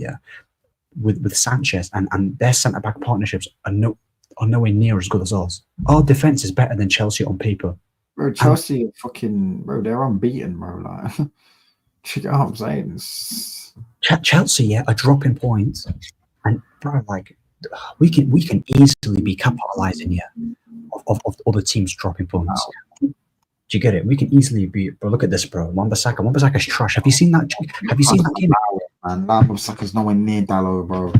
with Sanchez and their centre back partnerships are nowhere near as good as ours. Our defense is better than Chelsea on paper. Bro, Chelsea they're unbeaten, bro. Like, you know what I'm saying? Chelsea, are dropping points, and bro, like we can easily be capitalizing of other teams dropping points. Wow. Do you get it? We can easily be. Bro, look at this, bro. Wan-Bissaka's trash. Have you seen that? Have you seen that game? Man, Wan-Bissaka's nowhere near Dalot, bro.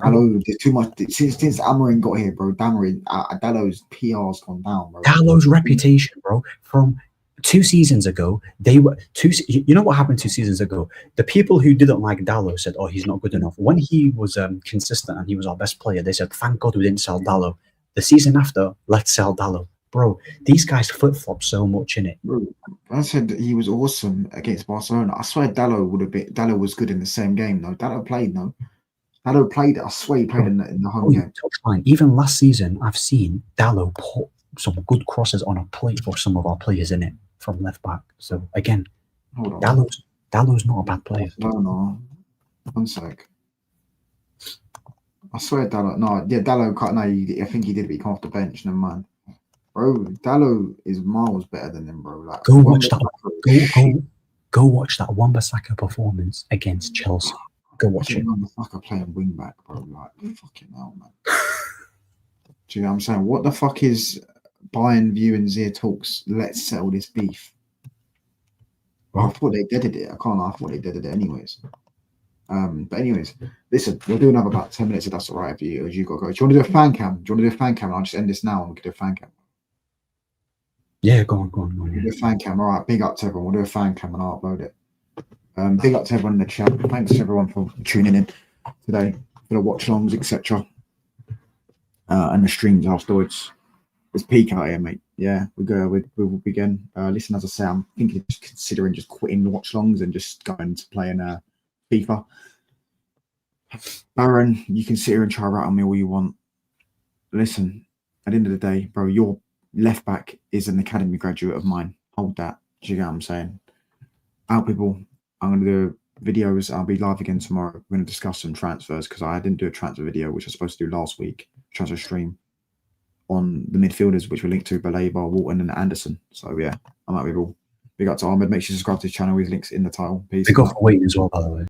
Dalot, there's too much since Amorim got here, bro. Dalot's PR's gone down, bro. Dalot's reputation, bro, from 2 seasons ago, they were you know what happened 2 seasons ago? The people who didn't like Dalot said, "Oh, he's not good enough." When he was consistent and he was our best player, they said, "Thank God we didn't sell Dalot." The season after, let's sell Dalot. bro, these guys flip flop so much in it. Bro, I said he was awesome against Barcelona. I swear Dallo was good in the same game though. Dallo played, no. Dallo played. I swear he played in the home game. Touchline. Even last season, I've seen Dallo put some good crosses on a plate for some of our players in it from left back. So again, Hold on. Dallo's not a bad player. No. 1 sec. I swear Dallo. No, yeah, Dallo cut. No, I think he did, but he came off the bench. Never mind. Bro, Dallo is miles better than him, bro. Like, Go watch that. Go watch that Wan-Bissaka performance against Chelsea. Go watch it. Wan-Bissaka playing wing back, bro. Like, fucking hell, man. Do you know what I'm saying? What the fuck is Bayern View and Zia Talks? Let's settle this beef. Well, I thought they deaded it. I thought they deaded it anyways. But anyways, listen, we'll do another about 10 minutes if that's all right for you. As you got to go. Do you want to do a fan cam? I'll just end this now and we can do a fan cam. Yeah, go on. We'll do a fan cam. All right, big up to everyone. We'll do a fan cam and I'll upload it. Big up to everyone in the chat. Thanks to everyone for tuning in today for the watch longs, etc. And the streams afterwards. It's peak out here, mate. Yeah, we will begin. Listen, as I say, I'm thinking of just considering just quitting the watch longs and just going to playing FIFA. Baron, you can sit here and try right on me all you want. Listen, at the end of the day, bro, your left back is an academy graduate of mine. Hold that. Do you get what I'm saying? Out, people. I'm going to do videos. I'll be live again tomorrow. We're going to discuss some transfers because I didn't do a transfer video, which I was supposed to do last week. Transfer stream on the midfielders, which were linked to Baleba, Walton, and Anderson. So yeah, I'm out with all. Big up to Ahmed. Make sure you subscribe to his channel. His links in the title. Peace. Big up for waiting as well, by the way.